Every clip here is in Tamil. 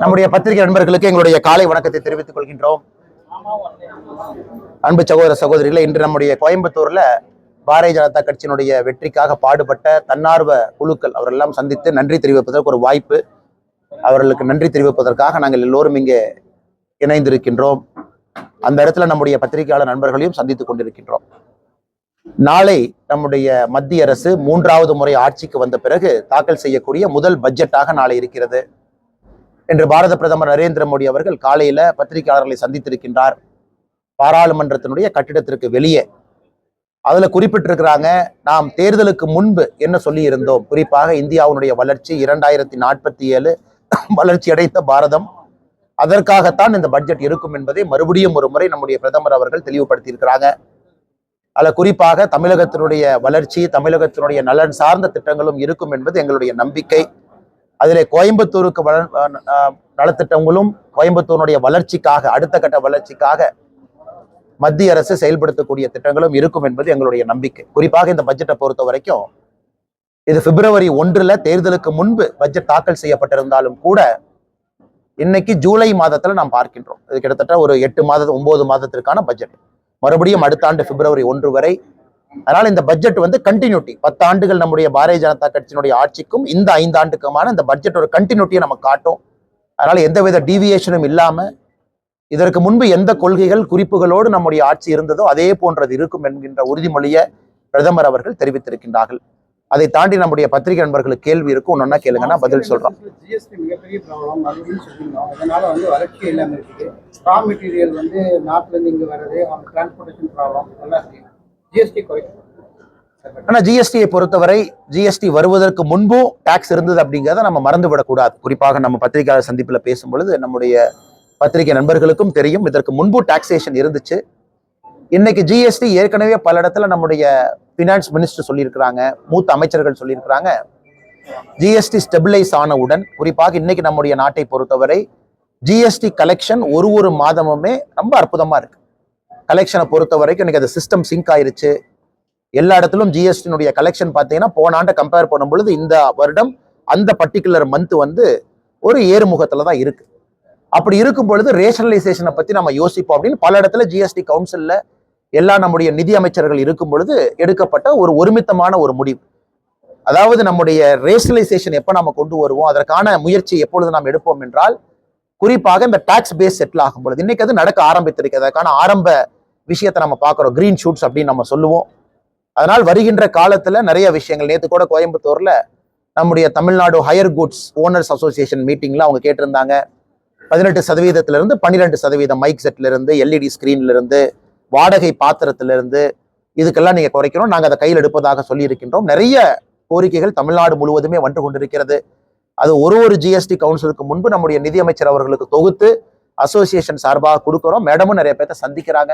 நம்முடைய பத்திரிகை நண்பர்களுக்கு எங்களுடைய காலை வணக்கத்தை தெரிவித்துக் கொள்கின்றோம். அன்பு சகோதர சகோதரிகளை, இன்று நம்முடைய கோயம்புத்தூர்ல பாரதிய ஜனதா கட்சியினுடைய வெற்றிக்காக பாடுபட்ட தன்னார்வ குழுக்கள் அவரெல்லாம் சந்தித்து நன்றி தெரிவிப்பதற்கு ஒரு வாய்ப்பு. அவர்களுக்கு நன்றி தெரிவிப்பதற்காக நாங்கள் எல்லோரும் இங்கே இணைந்திருக்கின்றோம். அந்த இடத்துல நம்முடைய பத்திரிகையாளர் நண்பர்களையும் சந்தித்துக் கொண்டிருக்கின்றோம். நாளை நம்முடைய மத்திய அரசு 3வது முறை ஆட்சிக்கு வந்த பிறகு தாக்கல் செய்யக்கூடிய முதல் பட்ஜெட்டாக நாளை இருக்கிறது. இன்று பாரத பிரதமர் நரேந்திர மோடி அவர்கள் காலையில பத்திரிகையாளர்களை சந்தித்திருக்கின்றார். பாராளுமன்றத்தினுடைய கட்டிடத்திற்கு வெளியே அதுல குறிப்பிட்டிருக்கிறாங்க, நாம் தேர்தலுக்கு முன்பு என்ன சொல்லி இருந்தோம், குறிப்பாக இந்தியாவுடைய வளர்ச்சி 2047 வளர்ச்சி அடைந்த பாரதம், அதற்காகத்தான் இந்த பட்ஜெட் இருக்கும் என்பதை மறுபடியும் ஒரு முறை நம்முடைய பிரதமர் அவர்கள் தெளிவுபடுத்தி இருக்கிறாங்க. அதுல குறிப்பாக தமிழகத்தினுடைய வளர்ச்சி, தமிழகத்தினுடைய நலன் சார்ந்த திட்டங்களும் இருக்கும் என்பது எங்களுடைய நம்பிக்கை. அதிலே கோயம்புத்தூருக்கு நலத்திட்டங்களும் கோயம்புத்தூருடைய வளர்ச்சிக்காக, அடுத்த கட்ட வளர்ச்சிக்காக மத்திய அரசு செயல்படுத்தக்கூடிய திட்டங்களும் இருக்கும் என்பது எங்களுடைய நம்பிக்கை. குறிப்பாக இந்த பட்ஜெட்டை பொறுத்த வரைக்கும் இது பிப்ரவரி 1 தேர்தலுக்கு முன்பு பட்ஜெட் தாக்கல் செய்யப்பட்டிருந்தாலும் கூட இன்னைக்கு ஜூலை மாதத்துல நாம் பார்க்கின்றோம். இது கிட்டத்தட்ட ஒரு 9 மாதத்திற்கான பட்ஜெட். மறுபடியும் அடுத்த ஆண்டு பிப்ரவரி 1 வரை. அதனால இந்த பட்ஜெட் கண்டினியூட்டி, 10 ஆண்டுகள் நம்முடைய பாரதிய ஜனதா கட்சியினுடைய ஆட்சிக்கும் இந்த 5 ஆண்டுக்குமான இந்த பட்ஜெட் ஒரு கண்டினியூட்டியை நம்ம காட்டும். அதனால எந்தவித டீவியேஷனும் இல்லாம இதற்கு முன்பு எந்த கொள்கைகள் குறிப்புகளோடு நம்முடைய ஆட்சி இருந்ததோ அதே போன்றது இருக்கும் என்கின்ற உறுதிமொழியை பிரதமர் அவர்கள் தெரிவித்திருக்கின்றார்கள். அதை தாண்டி நம்முடைய பத்திரிகை நண்பர்களுக்கு கேள்வி இருக்கும், ஒன்னொன்னா கேளுங்கன்னா பதில் சொல்றோம். ஜிஎஸ்டி மிகப்பெரிய ப்ராப்ளம் அப்படின்னு சொல்லியிருந்தோம். அதனால வளர்ச்சி எல்லாம் இருக்குது. ரா மெட்டீரியல் நார்த்ல இருந்து இங்க வர்றது, அந்த டிரான்ஸ்போர்டேஷன் ப்ராப்ளம் எல்லாம் ஜிஎஸ்டி குறைக்கும். ஆனா ஜிஎஸ்டியை பொறுத்தவரை ஜிஎஸ்டி வருவதற்கு முன்பும் டாக்ஸ் இருந்தது அப்படிங்கிறத நம்ம மறந்து விடக்கூடாது. குறிப்பாக நம்ம பத்திரிகையாளர் சந்திப்பில் பேசும்பொழுது நம்முடைய பத்திரிகை நண்பர்களுக்கும் தெரியும், இதற்கு முன்பு டாக்ஸேஷன் இருந்துச்சு. இன்னைக்கு ஜிஎஸ்டி ஏற்கனவே பல இடத்துல நம்முடைய பினான்ஸ் மினிஸ்டர் சொல்லியிருக்கிறாங்க, மூத்த அமைச்சர்கள் சொல்லியிருக்கிறாங்க, ஜிஎஸ்டி ஸ்டெபிலைஸ் ஆனவுடன், குறிப்பாக இன்னைக்கு நம்முடைய நாட்டை பொறுத்தவரை ஜிஎஸ்டி கலெக்ஷன் ஒரு மாதமுமே ரொம்ப அற்புதமா இருக்கு. கலெக்ஷனை பொறுத்த வரைக்கும் இன்னைக்கு அது சிஸ்டம் சிங்க் ஆயிருச்சு. எல்லா இடத்திலும் ஜிஎஸ்டினுடைய கலெக்ஷன் பார்த்தீங்கன்னா போன ஆண்டை கம்பேர் பண்ணும் பொழுது இந்த வருடம் அந்த பர்டிகுலர் மந்த் ஒரு ஏறுமுகத்துல தான் இருக்கு. அப்படி இருக்கும் பொழுது ரேஷனலைசேஷனை பத்தி நம்ம யோசிப்போம் அப்படின்னு பல இடத்துல ஜிஎஸ்டி கவுன்சில்ல எல்லா நம்முடைய நிதி அமைச்சர்கள் இருக்கும் பொழுது எடுக்கப்பட்ட ஒரு ஒருமித்தமான ஒரு முடிவு. அதாவது நம்முடைய ரேஷனலைசேஷன் எப்ப நம்ம கொண்டு வருவோம், அதற்கான முயற்சி எப்பொழுது நாம் எடுப்போம் என்றால் குறிப்பாக இந்த டாக்ஸ் பேஸ் செட்டில் ஆகும் பொழுது. இன்னைக்கு அது நடக்க ஆரம்பித்திருக்கு. அதற்கான ஆரம்ப விஷயத்தை நம்ம பார்க்கிறோம், கிரீன் ஷூட்ஸ் அப்படின்னு நம்ம சொல்லுவோம். அதனால் வருகின்ற காலத்துல நிறைய விஷயங்கள், நேற்று கூட கோயம்புத்தூர்ல நம்முடைய Tamil Nadu higher goods owners association மீட்டிங்ல அவங்க கேட்டிருந்தாங்க, 18% 12% மைக் செட்ல இருந்து, எல்இடி ஸ்கிரீன்ல இருந்து, வாடகை பாத்திரத்திலிருந்து இதுக்கெல்லாம் நீங்க குறைக்கணும், நாங்க அதை கையில் எடுப்பதாக சொல்லி இருக்கின்றோம். நிறைய கோரிக்கைகள் தமிழ்நாடு முழுவதுமே வந்து கொண்டிருக்கிறது. அது ஒரு ஜிஎஸ்டி கவுன்சிலுக்கு முன்பு நம்முடைய நிதியமைச்சர் அவர்களுக்கு தொகுத்து அசோசியேஷன் சார்பாக கொடுக்கிறோம். மேடமும் நிறைய பேர்த்த சந்திக்கிறாங்க.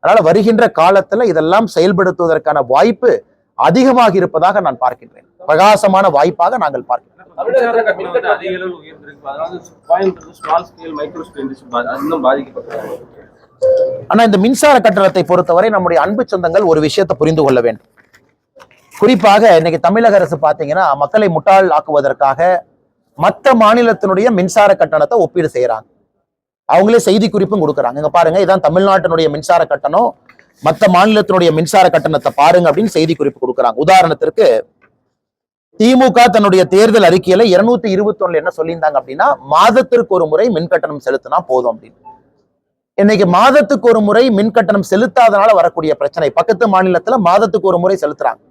அதனால வருகின்ற காலத்துல இதெல்லாம் செயல்படுத்துவதற்கான வாய்ப்பு அதிகமாக இருப்பதாக நான் பார்க்கின்றேன். பிரகாசமான வாய்ப்பாக நாங்கள் பார்க்கிறோம். ஆனா இந்த மின்சார கட்டணத்தை பொறுத்தவரை நம்முடைய அன்பு சொந்தங்கள் ஒரு விஷயத்தை புரிந்து கொள்ள வேண்டும். குறிப்பாக இன்னைக்கு தமிழக அரசு பாத்தீங்கன்னா மக்களை முட்டாள் ஆக்குவதற்காக மற்ற மாநிலத்தினுடைய மின்சார கட்டணத்தை ஒப்பீடு செய்யறாங்க. அவங்களே செய்தி குறிப்பும் கொடுக்குறாங்க, இங்க பாருங்க இதான் தமிழ்நாட்டினுடைய மின்சார கட்டணம், மற்ற மாநிலத்தினுடைய மின்சார கட்டணத்தை பாருங்க அப்படின்னு செய்தி குறிப்பு கொடுக்குறாங்க. உதாரணத்திற்கு திமுக தன்னுடைய தேர்தல் அறிக்கையில 221 என்ன சொல்லியிருந்தாங்க அப்படின்னா, மாதத்திற்கு ஒரு முறை மின் கட்டணம் செலுத்தினா போதும் அப்படின்னு. இன்னைக்கு மாதத்துக்கு ஒரு முறை மின் கட்டணம் செலுத்தாதனால வரக்கூடிய பிரச்சனை, பக்கத்து மாநிலத்துல மாதத்துக்கு ஒரு முறை செலுத்துறாங்க.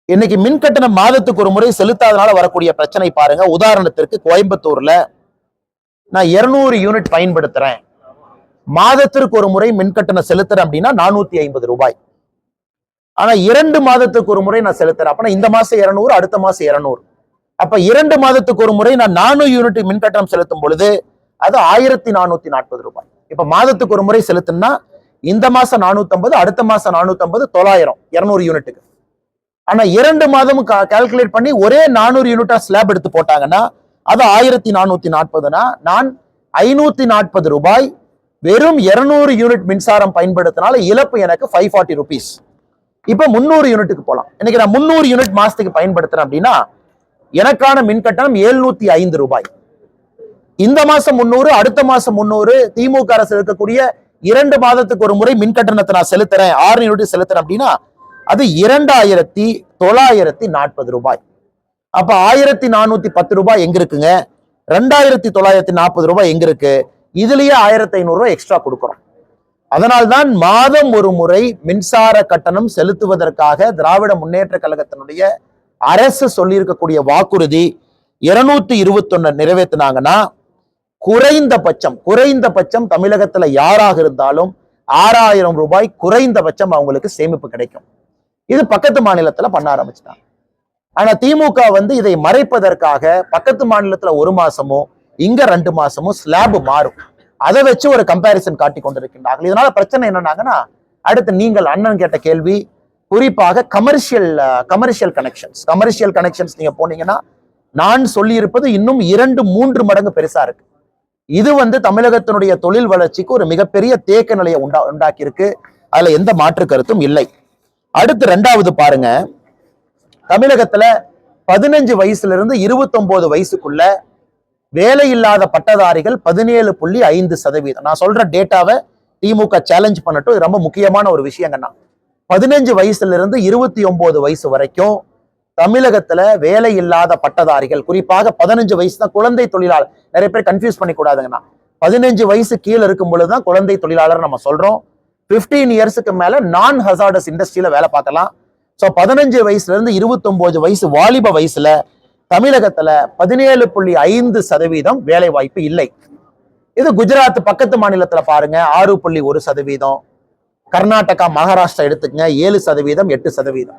இன்னைக்கு மின் கட்டணம் மாதத்துக்கு ஒரு முறை செலுத்தாதனால வரக்கூடிய பிரச்சனை பாருங்க. உதாரணத்திற்கு கோயம்புத்தூர்ல நான் 200 யூனிட் பயன்படுத்துறேன், மாதத்திற்கு ஒரு முறை மின் கட்டணம் செலுத்துறேன் அப்படின்னா 450 ரூபாய். ஆனா 2 மாதத்துக்கு ஒரு முறை நான் செலுத்துறேன், அப்ப இந்த மாசம் 200, அடுத்த மாசம் 200. அப்ப 2 மாதத்துக்கு ஒரு முறை நான் 400 யூனிட் மின் கட்டணம் செலுத்தும் பொழுது அது 1440 ரூபாய். இப்ப மாதத்துக்கு ஒரு முறை செலுத்தினா இந்த மாசம் 450, அடுத்த மாசம் 450, 900, 200 யூனிட்டுக்கு. ஆனா 2 மாதமும் கால்குலேட் பண்ணி ஒரே 400 யூனிட்டா ஸ்லாப் எடுத்து போட்டாங்கன்னா அது 1440. நான் 540 ரூபாய் வெறும் 200 யூனிட் மின்சாரம் பயன்படுத்தினால இழப்பு எனக்கு 540 ரூபீஸ். இப்ப 300 யூனிட்டுக்கு போலாம். இன்னைக்கு நான் 300 யூனிட் மாசத்துக்கு பயன்படுத்துறேன் அப்படின்னா எனக்கான மின் கட்டணம் 705 ரூபாய். இந்த மாசம் 300, அடுத்த மாசம் 300, திமுக அரசு இருக்கக்கூடிய 2 மாதத்துக்கு ஒரு முறை மின் கட்டணத்தை நான் செலுத்துறேன், 6 யூனிட் செலுத்துறேன் அப்படின்னா அது 2940 ரூபாய். அப்ப 1410 ரூபாய் எங்க இருக்குங்க? 2940 ரூபாய் எங்க இருக்கு? இதுலயே 1500 ரூபாய் எக்ஸ்ட்ரா கொடுக்கிறோம். அதனால்தான் மாதம் ஒரு முறை மின்சார கட்டணம் செலுத்துவதற்காக திராவிட முன்னேற்ற கழகத்தினுடைய அரசு சொல்லி இருக்கக்கூடிய வாக்குறுதி 221 நிறைவேற்றினாங்கன்னா குறைந்தபட்சம் தமிழகத்துல யாராக இருந்தாலும் 6000 ரூபாய் குறைந்தபட்சம் அவங்களுக்கு சேமிப்பு கிடைக்கும். இது பக்கத்து மாநிலத்துல பண்ண ஆரம்பிச்சிட்டாங்க. ஆனா திமுக இதை மறைப்பதற்காக பக்கத்து மாநிலத்துல 1 மாசமோ இங்க 2 மாசமோ ஸ்லாப் மாறும், அதை வச்சு ஒரு கம்பாரிசன் காட்டி கொண்டிருக்கின்றார்கள். இதனால பிரச்சனை என்னன்னாங்கன்னா, அடுத்து நீங்கள் அண்ணன் கேட்ட கேள்வி, குறிப்பாக கமர்ஷியல் கனெக்ஷன்ஸ் நீங்க போனீங்கன்னா நான் சொல்லி இருப்பது இன்னும் 2-3 மடங்கு பெருசா இருக்கு. இது தமிழகத்தினுடைய தொழில் வளர்ச்சிக்கு ஒரு மிகப்பெரிய தேக்க நிலையை உண்டாக்கி இருக்கு. அதுல எந்த மாற்று கருத்தும் இல்லை. அடுத்து 2வது பாருங்க, தமிழகத்துல 15 வயசுல இருந்து 29 வயசுக்குள்ள வேலை இல்லாத பட்டதாரிகள் 17.5%. நான் சொல்ற டேட்டாவை திமுக சேலஞ்ச் பண்ணட்டும், இது ரொம்ப முக்கியமான ஒரு விஷயங்கண்ணா. 15 வயசுல இருந்து 29 வயசு வரைக்கும் தமிழகத்துல வேலை இல்லாத பட்டதாரிகள், குறிப்பாக 15 வயசு தான் குழந்தை தொழிலாளர். நிறைய பேர் கன்ஃபியூஸ் பண்ணி கூடாதுங்கண்ணா. 15 வயசு கீழே இருக்கும் பொழுதுதான் குழந்தை தொழிலாளர் நம்ம சொல்றோம். 15 இயர்ஸுக்கு மேல நான் ஹசார்டஸ் இண்டஸ்ட்ரியில வேலை பார்க்கலாம். ஸோ 15 வயசுல இருந்து 29 வயசு வாலிப வயசுல தமிழகத்துல 17.5% வேலை வாய்ப்பு இல்லை. இது குஜராத் பக்கத்து மாநிலத்துல பாருங்க 6.1%, கர்நாடகா மகாராஷ்டிரா எடுத்துக்கங்க 7%, 8%.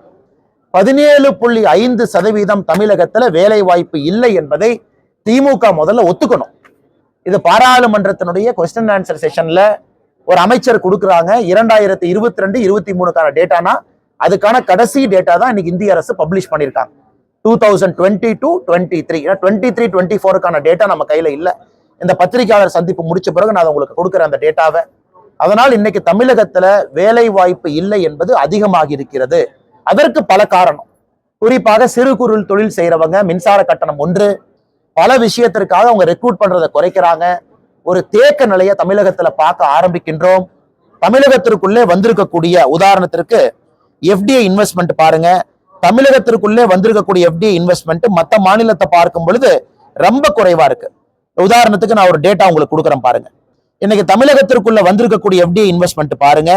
17.5% தமிழகத்துல வேலை வாய்ப்பு இல்லை என்பதை திமுக முதல்ல ஒத்துக்கணும். இது பாராளுமன்றத்தினுடைய கொஸ்டின் ஆன்சர் செஷன்ல ஒரு அமைச்சர் கொடுக்குறாங்க. 2022-23க்கான டேட்டானா அதுக்கான கடைசி டேட்டா தான் இன்னைக்கு இந்திய அரசு பப்ளிஷ் பண்ணியிருக்காங்க. 2022-23, 23-24க்கான டேட்டா நம்ம கையில இல்ல. இந்த பத்திரிகையாளர் சந்திப்பு முடிச்ச பிறகு நான் உங்களுக்கு கொடுக்குறேன் அந்த டேட்டாவை. அதனால் இன்னைக்கு தமிழகத்துல வேலை வாய்ப்பு இல்லை என்பது அதிகமாகி இருக்கிறது. அதற்கு பல காரணம். குறிப்பாக சிறு குறு தொழில் செய்யறவங்க மின்சார கட்டணம் ஒன்று, பல விஷயத்திற்காக அவங்க ரெக்ரூட் பண்றதை குறைக்கிறாங்க. ஒரு தேக்க நிலையை தமிழகத்துல பார்க்க ஆரம்பிக்கின்றோம். தமிழகத்திற்குள்ளே வந்திருக்கக்கூடிய உதாரணத்திற்கு எஃப்டிஐ இன்வெஸ்ட்மெண்ட் பாருங்க. தமிழகத்திற்குள்ளே வந்திருக்கக்கூடிய எஃப்டிஐ இன்வெஸ்ட்மெண்ட் மற்ற மாநிலத்தை பார்க்கும் பொழுது ரொம்ப குறைவா இருக்கு. உதாரணத்துக்கு நான் ஒரு டேட்டா உங்களுக்கு கொடுக்குறேன் பாருங்க. இன்னைக்கு தமிழகத்திற்குள்ள வந்திருக்கக்கூடிய எஃப்டிஐ இன்வெஸ்ட்மெண்ட் பாருங்க,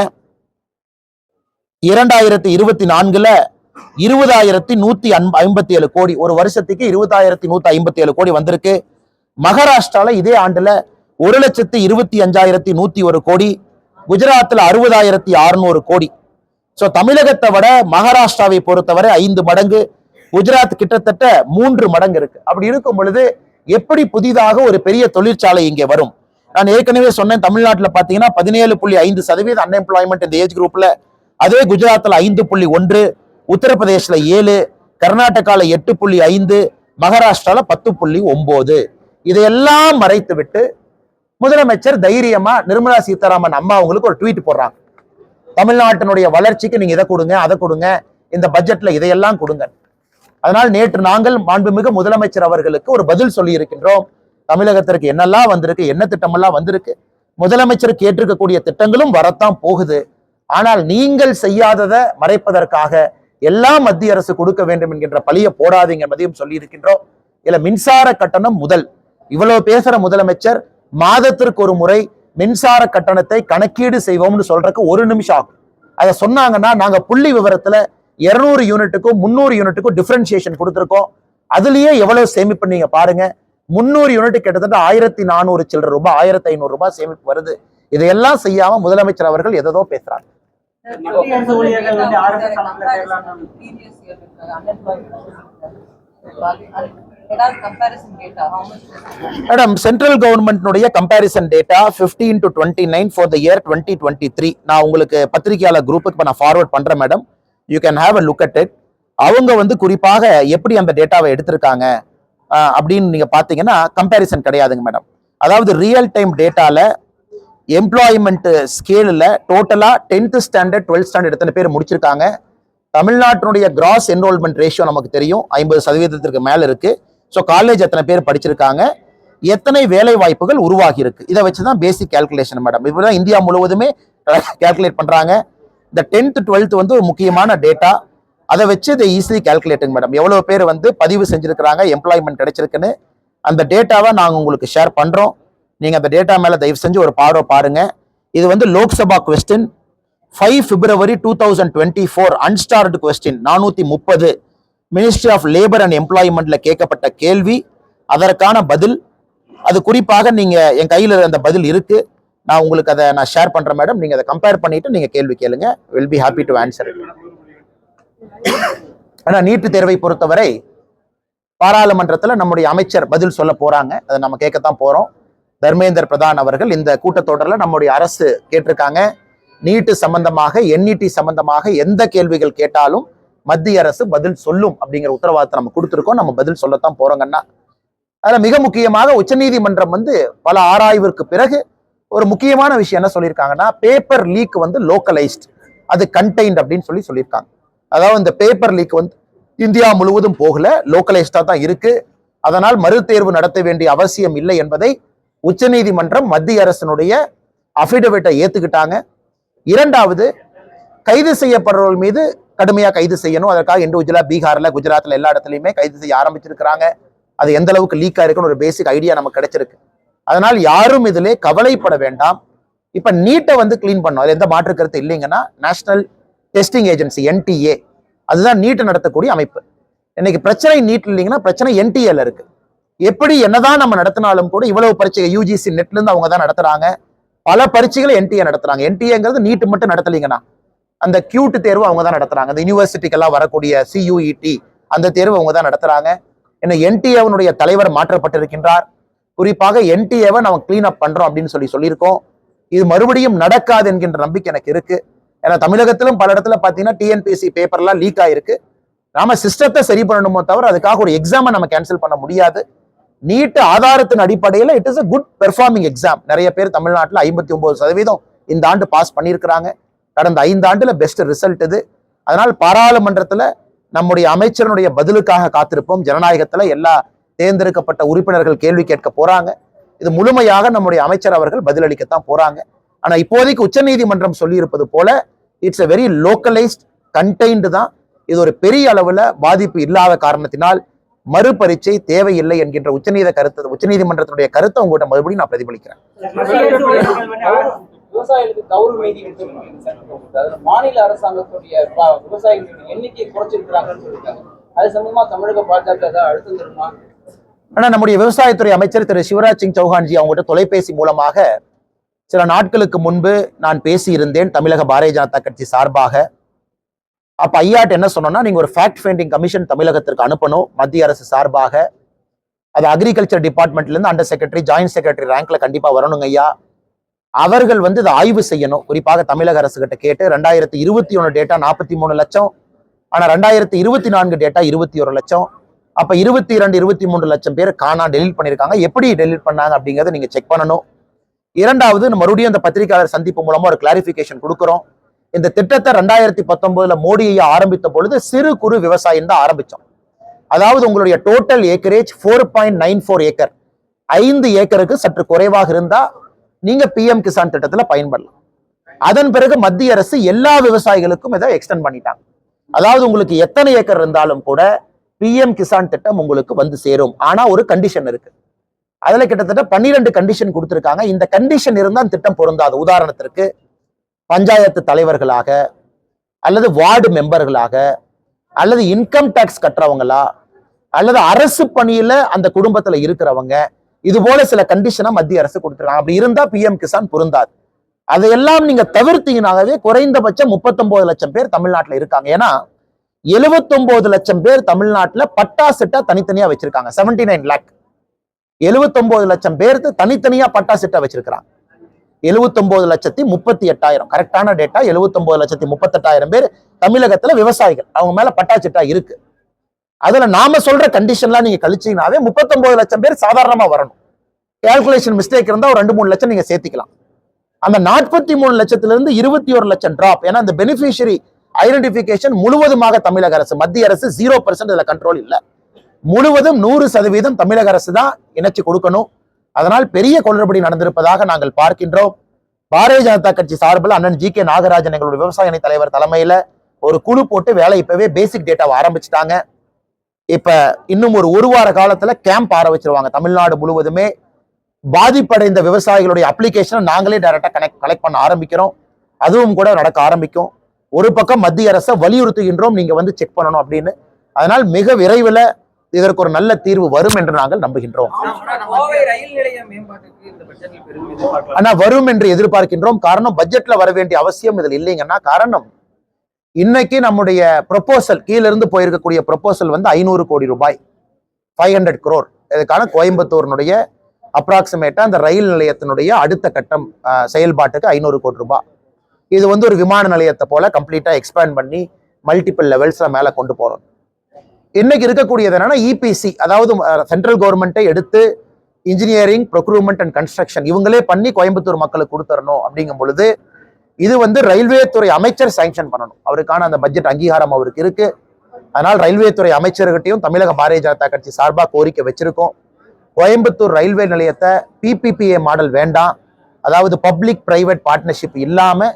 2024ல 20,157 கோடி, ஒரு வருஷத்துக்கு 20,157 கோடி வந்திருக்கு. மகாராஷ்டிரால இதே ஆண்டுல 1,25,101 கோடி, குஜராத்ல 60,600 கோடி. சோ தமிழகத்தை விட மகாராஷ்டிராவை பொறுத்தவரை 5 மடங்கு, குஜராத் கிட்டத்தட்ட 3 மடங்கு இருக்கு. அப்படி இருக்கும் பொழுது எப்படி புதிதாக ஒரு பெரிய தொழிற்சாலை இங்கே வரும்? நான் ஏற்கனவே சொன்னேன், தமிழ்நாட்டுல பாத்தீங்கன்னா 17.5% அன்எம்ப்ளாய்மெண்ட் இந்த ஏஜ் குரூப்ல. அதே குஜராத்ல 5.1, உத்தரப்பிரதேஷ்ல 7, கர்நாடகால 8.5, மகாராஷ்டிரால 10.9. இதையெல்லாம் மறைத்து விட்டு முதலமைச்சர் தைரியமா நிர்மலா சீதாராமன் அம்மா அவங்களுக்கு ஒரு ட்வீட் போடுறாங்க. தமிழ்நாட்டினுடைய வளர்ச்சிக்கு நீங்க இதை கொடுங்க, அதை கொடுங்க, இந்த பட்ஜெட்ல இதையெல்லாம் கொடுங்க. அதனால் நேற்று நாங்கள் மாண்புமிகு முதலமைச்சர் அவர்களுக்கு ஒரு பதில் சொல்லி இருக்கின்றோம். தமிழகத்திற்கு என்னெல்லாம் வந்திருக்கு, என்ன திட்டமெல்லாம் வந்திருக்கு, முதலமைச்சர் கேட்டிருக்கக்கூடிய திட்டங்களும் வரத்தான் போகுது. ஆனால் நீங்கள் செய்யாததை மறைப்பதற்காக எல்லாம் மத்திய அரசு கொடுக்க வேண்டும் என்கின்ற பழிய போடாதீங்க என்பதையும் சொல்லி இருக்கின்றோம். இல்ல மின்சார கட்டணம் முதல் இவ்வளவு பேசுற முதலமைச்சர் மாதத்திற்கு ஒரு முறை மின்சார கட்டணத்தை கணக்கீடு செய்வோம்னு சொல்றதுக்கு 1 நிமிஷம் ஆகும். அதை சொன்னாங்கன்னா நாங்க புள்ளி விவரத்துல 200 யூனிட்டுக்கும் 300 யூனிட்டுக்கும் டிஃபரன்சியேஷன் கொடுத்திருக்கோம். அதுலயே எவ்வளவு சேமிப்பு நீங்க பாருங்க. 300 யூனிட் கிட்டத்தட்ட 1,400 சில்லற ரூபாய், 1,500 ரூபாய் சேமிப்பு வருது. இதையெல்லாம் செய்யாம முதலமைச்சர் அவர்கள் எதோ பேசுறாங்க. மேடம், சென்ட்ரல் கவர்மெண்ட்னுடைய comparison data 15-29 for the year 2023 நான் உங்களுக்கு பத்திரிகையாளர் குரூப்புக்கு நான் ஃபார்வர்ட் பண்றேன் madam. You can have a look at it. அவங்க குறிப்பாக எப்படி அந்த டேட்டாவை எடுத்திருக்காங்க அப்படின்னு நீங்க பாத்தீங்கன்னா கம்பேரிசன் கிடையாதுங்க மேடம். அதாவது ரியல் டைம் டேட்டால எம்ப்ளாய்மெண்ட் ஸ்கேலில் டோட்டலா 10th ஸ்டாண்டர்ட் 12th ஸ்டாண்டர்ட் எத்தனை பேர் முடிச்சிருக்காங்க. தமிழ்நாட்டினுடைய கிராஸ் என்ரோல்மெண்ட் ரேஷியோ நமக்கு தெரியும் 50% மேல இருக்கு. ஸோ காலேஜ் எத்தனை பேர் படிச்சிருக்காங்க, எத்தனை வேலை வாய்ப்புகள் உருவாகி இருக்கு. இதை வச்சுதான் பேசிக் கால்குலேஷன் மேடம். இப்படிதான் இந்தியா முழுவதுமே கால்குலேட் பண்றாங்க. இந்த 10th 12th வந்து ஒரு முக்கியமான டேட்டா. அதை வச்சு இதை ஈஸிலி கால்குலேட்டிங் மேடம். எவ்வளவு பேர் வந்து பதிவு செஞ்சிருக்கிறாங்க, எம்ப்ளாய்மெண்ட் கிடைச்சிருக்குன்னு அந்த டேட்டாவை நாங்கள் உங்களுக்கு ஷேர் பண்றோம். நீங்க அந்த டேட்டா மேல தயவு செஞ்சு ஒரு பார்வை பாருங்க. இது வந்து Lok Sabha question 5 February 2024 unstarred question 430 ministry of labour and எம்ப்ளாய்மெண்ட்ல கேட்கப்பட்ட கேள்வி, அதற்கான பதில். அது குறிப்பாக நீங்க என் கையில அந்த பதில் இருக்கு, நான் உங்களுக்கு அதை நான் ஷேர் பண்றேன் மேடம். நீங்க அதை கம்பேர் பண்ணிட்டு நீங்க கேள்வி கேளுங்க. Will be happy to answer. ஆனா நீட்டு தேர்வை பொறுத்தவரை பாராளுமன்றத்தில் நம்முடைய அமைச்சர் பதில் சொல்ல போறாங்க. அதை நம்ம கேட்கத்தான் போறோம். தர்மேந்திர பிரதான் அவர்கள் இந்த கூட்டத்தொடரில் நம்முடைய அரசு கேட்டிருக்காங்க, நீட்டு சம்பந்தமாக என்இடி சம்பந்தமாக எந்த கேள்விகள் கேட்டாலும் மத்திய அரசு பதில் சொல்லும் அப்படிங்கிற உத்தரவாதத்தை நம்ம கொடுத்துருக்கோம். நம்ம பதில் சொல்லத்தான் போறோங்கன்னா, அதுல மிக முக்கியமாக உச்சநீதிமன்றம் வந்து பல ஆராய்விற்கு பிறகு ஒரு முக்கியமான விஷயம் என்ன சொல்லியிருக்காங்கன்னா, பேப்பர் லீக் வந்து லோக்கலைஸ்ட், அது கண்டெய்ன்ட் அப்படின்னு சொல்லியிருக்காங்க. அதாவது இந்த பேப்பர் லீக் வந்து இந்தியா முழுவதும் போகல, லோக்கலைஸ்டா தான் இருக்கு. அதனால் மறுதேர்வு நடத்த வேண்டிய அவசியம் இல்லை என்பதை உச்சநீதிமன்றம் மத்திய அரசினுடைய அபிடவிட்டை ஏத்துக்கிட்டாங்க. இரண்டாவது, கைது செய்யப்படுறவர்கள் மீது கடுமையா கைது செய்யணும். அதற்காக இண்டிவிஜுவலா பீகார்ல, குஜராத்ல எல்லா இடத்துலையுமே கைது செய்ய ஆரம்பிச்சிருக்கிறாங்க. அது எந்த அளவுக்கு லீக் ஆயிருக்குன்னு ஒரு பேசிக் ஐடியா நமக்கு கிடைச்சிருக்கு. அதனால் யாரும் இதிலே கவலைப்பட வேண்டாம். இப்ப நீட்டை வந்து கிளீன் பண்ணோம், அது எந்த மாற்று கருத்து இல்லைங்கன்னா, நேஷனல் டெஸ்டிங் ஏஜென்சி NTA அதுதான் நீட்டை நடத்தக்கூடிய அமைப்பு. இன்னைக்கு பிரச்சனை நீட் இல்லைங்கன்னா பிரச்சனை NTA இருக்கு. எப்படி என்னதான் நம்ம நடத்தினாலும் கூட இவ்வளவு பரீட்சை UGC நெட்ல இருந்து அவங்க தான் நடத்துறாங்க. பல பரீட்சைகளை NTA நடத்துறாங்க. NTAங்கிறது நீட்டு மட்டும் நடத்தலீங்கன்னா, அந்த கியூட் தேர்வு அவங்க தான் நடத்துறாங்க. அந்த யூனிவர்சிட்டிக்கெல்லாம் வரக்கூடிய CUET அந்த தேர்வு அவங்க தான் நடத்துறாங்க. என்ன NTA தலைவர் மாற்றப்பட்டிருக்கின்றார். குறிப்பாக NTA-வை நம்ம கிளீன் அப் பண்றோம் அப்படின்னு சொல்லியிருக்கோம். இது மறுபடியும் நடக்காது என்கின்ற நம்பிக்கை எனக்கு இருக்கு. ஏன்னா தமிழகத்திலும் பல இடத்துல பாத்தீங்கன்னா TNPSC பேப்பர்லாம் லீக் ஆயிருக்கு. நாம சிஸ்டத்தை சரி பண்ணணுமோ தவிர அதுக்காக ஒரு எக்ஸாமை நம்ம கேன்சல் பண்ண முடியாது. நீட் ஆதாரத்தின் அடிப்படையில் it is a good performing exam. நிறைய பேர் தமிழ்நாட்டில் 59% இந்த ஆண்டு பாஸ் பண்ணியிருக்கிறாங்க. கடந்த 5 ஆண்டுல பெஸ்ட் ரிசல்ட் இது. அதனால் பாராளுமன்றத்துல நம்முடைய அமைச்சருடைய பதிலுக்காக காத்திருப்போம். ஜனநாயகத்துல எல்லா தேர்ந்தெடுக்கப்பட்ட உறுப்பினர்கள் கேள்வி கேட்க போறாங்க. இது முழுமையாக நம்முடைய அமைச்சர் அவர்கள் பதிலளிக்கத்தான் போறாங்க. ஆனா இப்போதைக்கு உச்சநீதிமன்றம் சொல்லி இருப்பது போல it's a very localised contained தான். இது ஒரு பெரிய அளவுல பாதிப்பு இல்லாத காரணத்தினால் மறுபரீட்சை தேவையில்லை என்கின்ற உச்சநீதிமன்றத்தினுடைய கருத்தை உங்கள்கிட்ட மறுபடியும் நான் பிரதிபலிக்கிறேன். விவசாயிகளுக்கு கௌரவ நீதி மாநில அரசாங்கத்துடைய விவசாயிகளுடைய எண்ணிக்கையை குறைச்சிருக்கிறாங்கன்னு சொல்லியிருக்காங்க. அது சம்பந்தமா தமிழக பாஜக அழுத்தம் தருமா? ஆனா நம்முடைய விவசாயத்துறை அமைச்சர் திரு சிவராஜ் சிங் சௌஹான்ஜி அவங்ககிட்ட தொலைபேசி மூலமாக சில நாட்களுக்கு முன்பு நான் பேசியிருந்தேன் தமிழக பாரதிய ஜனதா கட்சி சார்பாக. அப்ப ஐயாட்ட என்ன சொன்னோம்னா, நீங்க ஒரு ஃபேக்ட் ஃபைண்டிங் கமிஷன் தமிழகத்திற்கு அனுப்பணும் மத்திய அரசு சார்பாக. அது அக்ரிகல்ச்சர் டிபார்ட்மெண்ட்ல இருந்து அண்டர் செக்ரட்டரி, ஜாயிண்ட் செக்ரட்டரி ரேங்க்ல கண்டிப்பா வரணுங்க ஐயா. அவர்கள் வந்து இதை ஆய்வு செய்யணும். குறிப்பாக தமிழக அரசு கிட்ட கேட்டு 2021 டேட்டா 43 லட்சம், ஆனா 2024 டேட்டா 21 லட்சம். அப்ப 22, 23 லட்சம் பேர் காணா டெலீட் பண்ணிருக்காங்க. எப்படி டெலீட் பண்ணாங்க அப்படிங்கறத நீங்க செக் பண்ணணும். இரண்டாவது, மறுபடியும் அந்த பத்திரிகையாளர் சந்திப்பு மூலமா ஒரு கிளாரிபிகேஷன் கொடுக்கிறோம். இந்த திட்டத்தை 2019 மோடி ஐயா ஆரம்பித்த பொழுது சிறு குறு விவசாயம் தான் ஆரம்பிச்சோம். அதாவது உங்களுடைய டோட்டல் ஏக்கரேஜ் 4.94 ஏக்கர், 5 ஏக்கருக்கு சற்று குறைவாக இருந்தா நீங்க PM கிசான் திட்டத்துல பயன்படலாம். அதன் பிறகு மத்திய அரசு எல்லா விவசாயிகளுக்கும் இதை எக்ஸ்டெண்ட் பண்ணிட்டாங்க. அதாவது உங்களுக்கு எத்தனை ஏக்கர் இருந்தாலும் கூட PM கிசான் திட்டம் உங்களுக்கு வந்து சேரும். ஆனா ஒரு கண்டிஷன் இருக்கு. அதுல கிட்டத்தட்ட 12 கண்டிஷன் கொடுத்திருக்காங்க. இந்த கண்டிஷன் இருந்தா திட்டம் பொருந்தாது. உதாரணத்திற்கு பஞ்சாயத்து தலைவர்களாக அல்லது வார்டு மெம்பர்களாக அல்லது இன்கம் டாக்ஸ் கட்டுறவங்களா அல்லது அரசு பணியில அந்த குடும்பத்துல இருக்கிறவங்க, இது போல சில கண்டிஷனை மத்திய அரசு கொடுத்துருக்காங்க. அப்படி இருந்தா PM கிசான் பொருந்தாது. அதையெல்லாம் நீங்க தவிர்த்தீங்கன்னாகவே குறைந்தபட்சம் 39 லட்சம் பேர் தமிழ்நாட்டில் இருக்காங்க. ஏன்னா 79 லட்சம் பேர் தமிழ்நாட்டில் பட்டா சிட்டா தனித்தனியா வச்சிருக்காங்க. 79 லேக் 79 லட்சம் பேருக்கு தனித்தனியா பட்டா சிட்டா வச்சிருக்கிறாங்க. 79,38,000 கரெக்டான டேட்டா. 79,38,000 பேர் தமிழகத்துல விவசாயிகள், அவங்க மேல பட்டா சிட்டா இருக்கு. அதுல நாம சொல்ற கண்டிஷன்லாம் நீங்க கழிச்சீங்கன்னாவே 39 லட்சம் பேர் சாதாரணமா வரணும். கால்குலேஷன் மிஸ்டேக் இருந்தா ஒரு 2-3 லட்சம் நீங்க சேர்த்திக்கலாம். அந்த 43 லட்சத்துல இருந்து 21 லட்சம் டிராப். ஏன்னா அந்த பெனிஃபிஷியரி ஐடென்டிபிகேஷன் முழுவதுமாக தமிழக அரசு, மத்திய அரசு 0% இதுல கண்ட்ரோல் இல்ல. முழுவதும் 100% தமிழக அரசு தான் இணைச்சு கொடுக்கணும். அதனால் பெரிய குளறுபடி நடந்திருப்பதாக நாங்கள் பார்க்கின்றோம். பாரதிய ஜனதா கட்சி சார்பில் அண்ணன் ஜி.கே. நாகராஜன் எங்களுடைய விவசாய அணி தலைவர் தலைமையில ஒரு குழு போட்டு வேலை இப்பவே பேசிக் டேட்டாவை ஆரம்பிச்சுட்டாங்க. இப்ப இன்னும் ஒரு வார காலத்துல கேம்ப் ஆரம்பிச்சிருவாங்க. தமிழ்நாடு முழுவதுமே பாதிப்படைந்த விவசாயிகளுடைய அப்ளிகேஷனை நாங்களே டைரக்டா கலெக்ட் பண்ண ஆரம்பிக்கிறோம். அதுவும் கூட நடக்க ஆரம்பிக்கும். ஒரு பக்கம் மத்திய அரசை வலியுறுத்துகின்றோம், நீங்க வந்து செக் பண்ணணும் அப்படின்னு. அதனால் மிக விரைவில் இதற்கு ஒரு நல்ல தீர்வு வரும் என்று நாங்கள் நம்புகின்றோம். ஆனா வரும் என்று எதிர்பார்க்கின்றோம். காரணம் பட்ஜெட்ல வர வேண்டிய அவசியம் இதில் இல்லைங்கன்னா, காரணம் இன்னைக்கு நம்முடைய ப்ரொபோசல் கீழிருந்து போயிருக்கக்கூடிய ப்ரொபோசல் வந்து 500 கோடி ரூபாய், 500 crore. இதுக்கான கோயம்புத்தூர்னுடைய அப்ராக்சிமேட்டா அந்த ரயில் நிலையத்தினுடைய அடுத்த கட்டம் செயல்பாட்டுக்கு 500 கோடி ரூபாய். இது வந்து ஒரு விமான நிலையத்தை போல கம்ப்ளீட்டா எக்ஸ்பேண்ட் பண்ணி மல்டிபிள் லெவல்ஸ்ல மேல கொண்டு போறோம். இன்னைக்கு இருக்கக்கூடியது என்னன்னா இபிசி, அதாவது சென்ட்ரல் கவர்மெண்ட்டை எடுத்து இன்ஜினியரிங், ப்ரொக்யூர்மெண்ட் அண்ட் கன்ஸ்ட்ரக்ஷன் இவங்களே பண்ணி கோயம்புத்தூர் மக்களுக்கு கொடுத்துடணும். அப்படிங்கும் பொழுது இது வந்து ரயில்வே துறை அமைச்சர் சாங்ஷன் பண்ணணும். அவருக்கான அந்த பட்ஜெட் அங்கீகாரம் அவருக்கு இருக்கு. அதனால் ரயில்வே துறை அமைச்சர்கிட்டையும் தமிழக பாரதிய ஜனதா கட்சி சார்பாக கோரிக்கை வச்சிருக்கோம். கோயம்புத்தூர் ரயில்வே நிலையத்தை PPPA மாடல் வேண்டாம், அதாவது பப்ளிக் பிரைவேட் பார்ட்னர்ஷிப் இல்லாம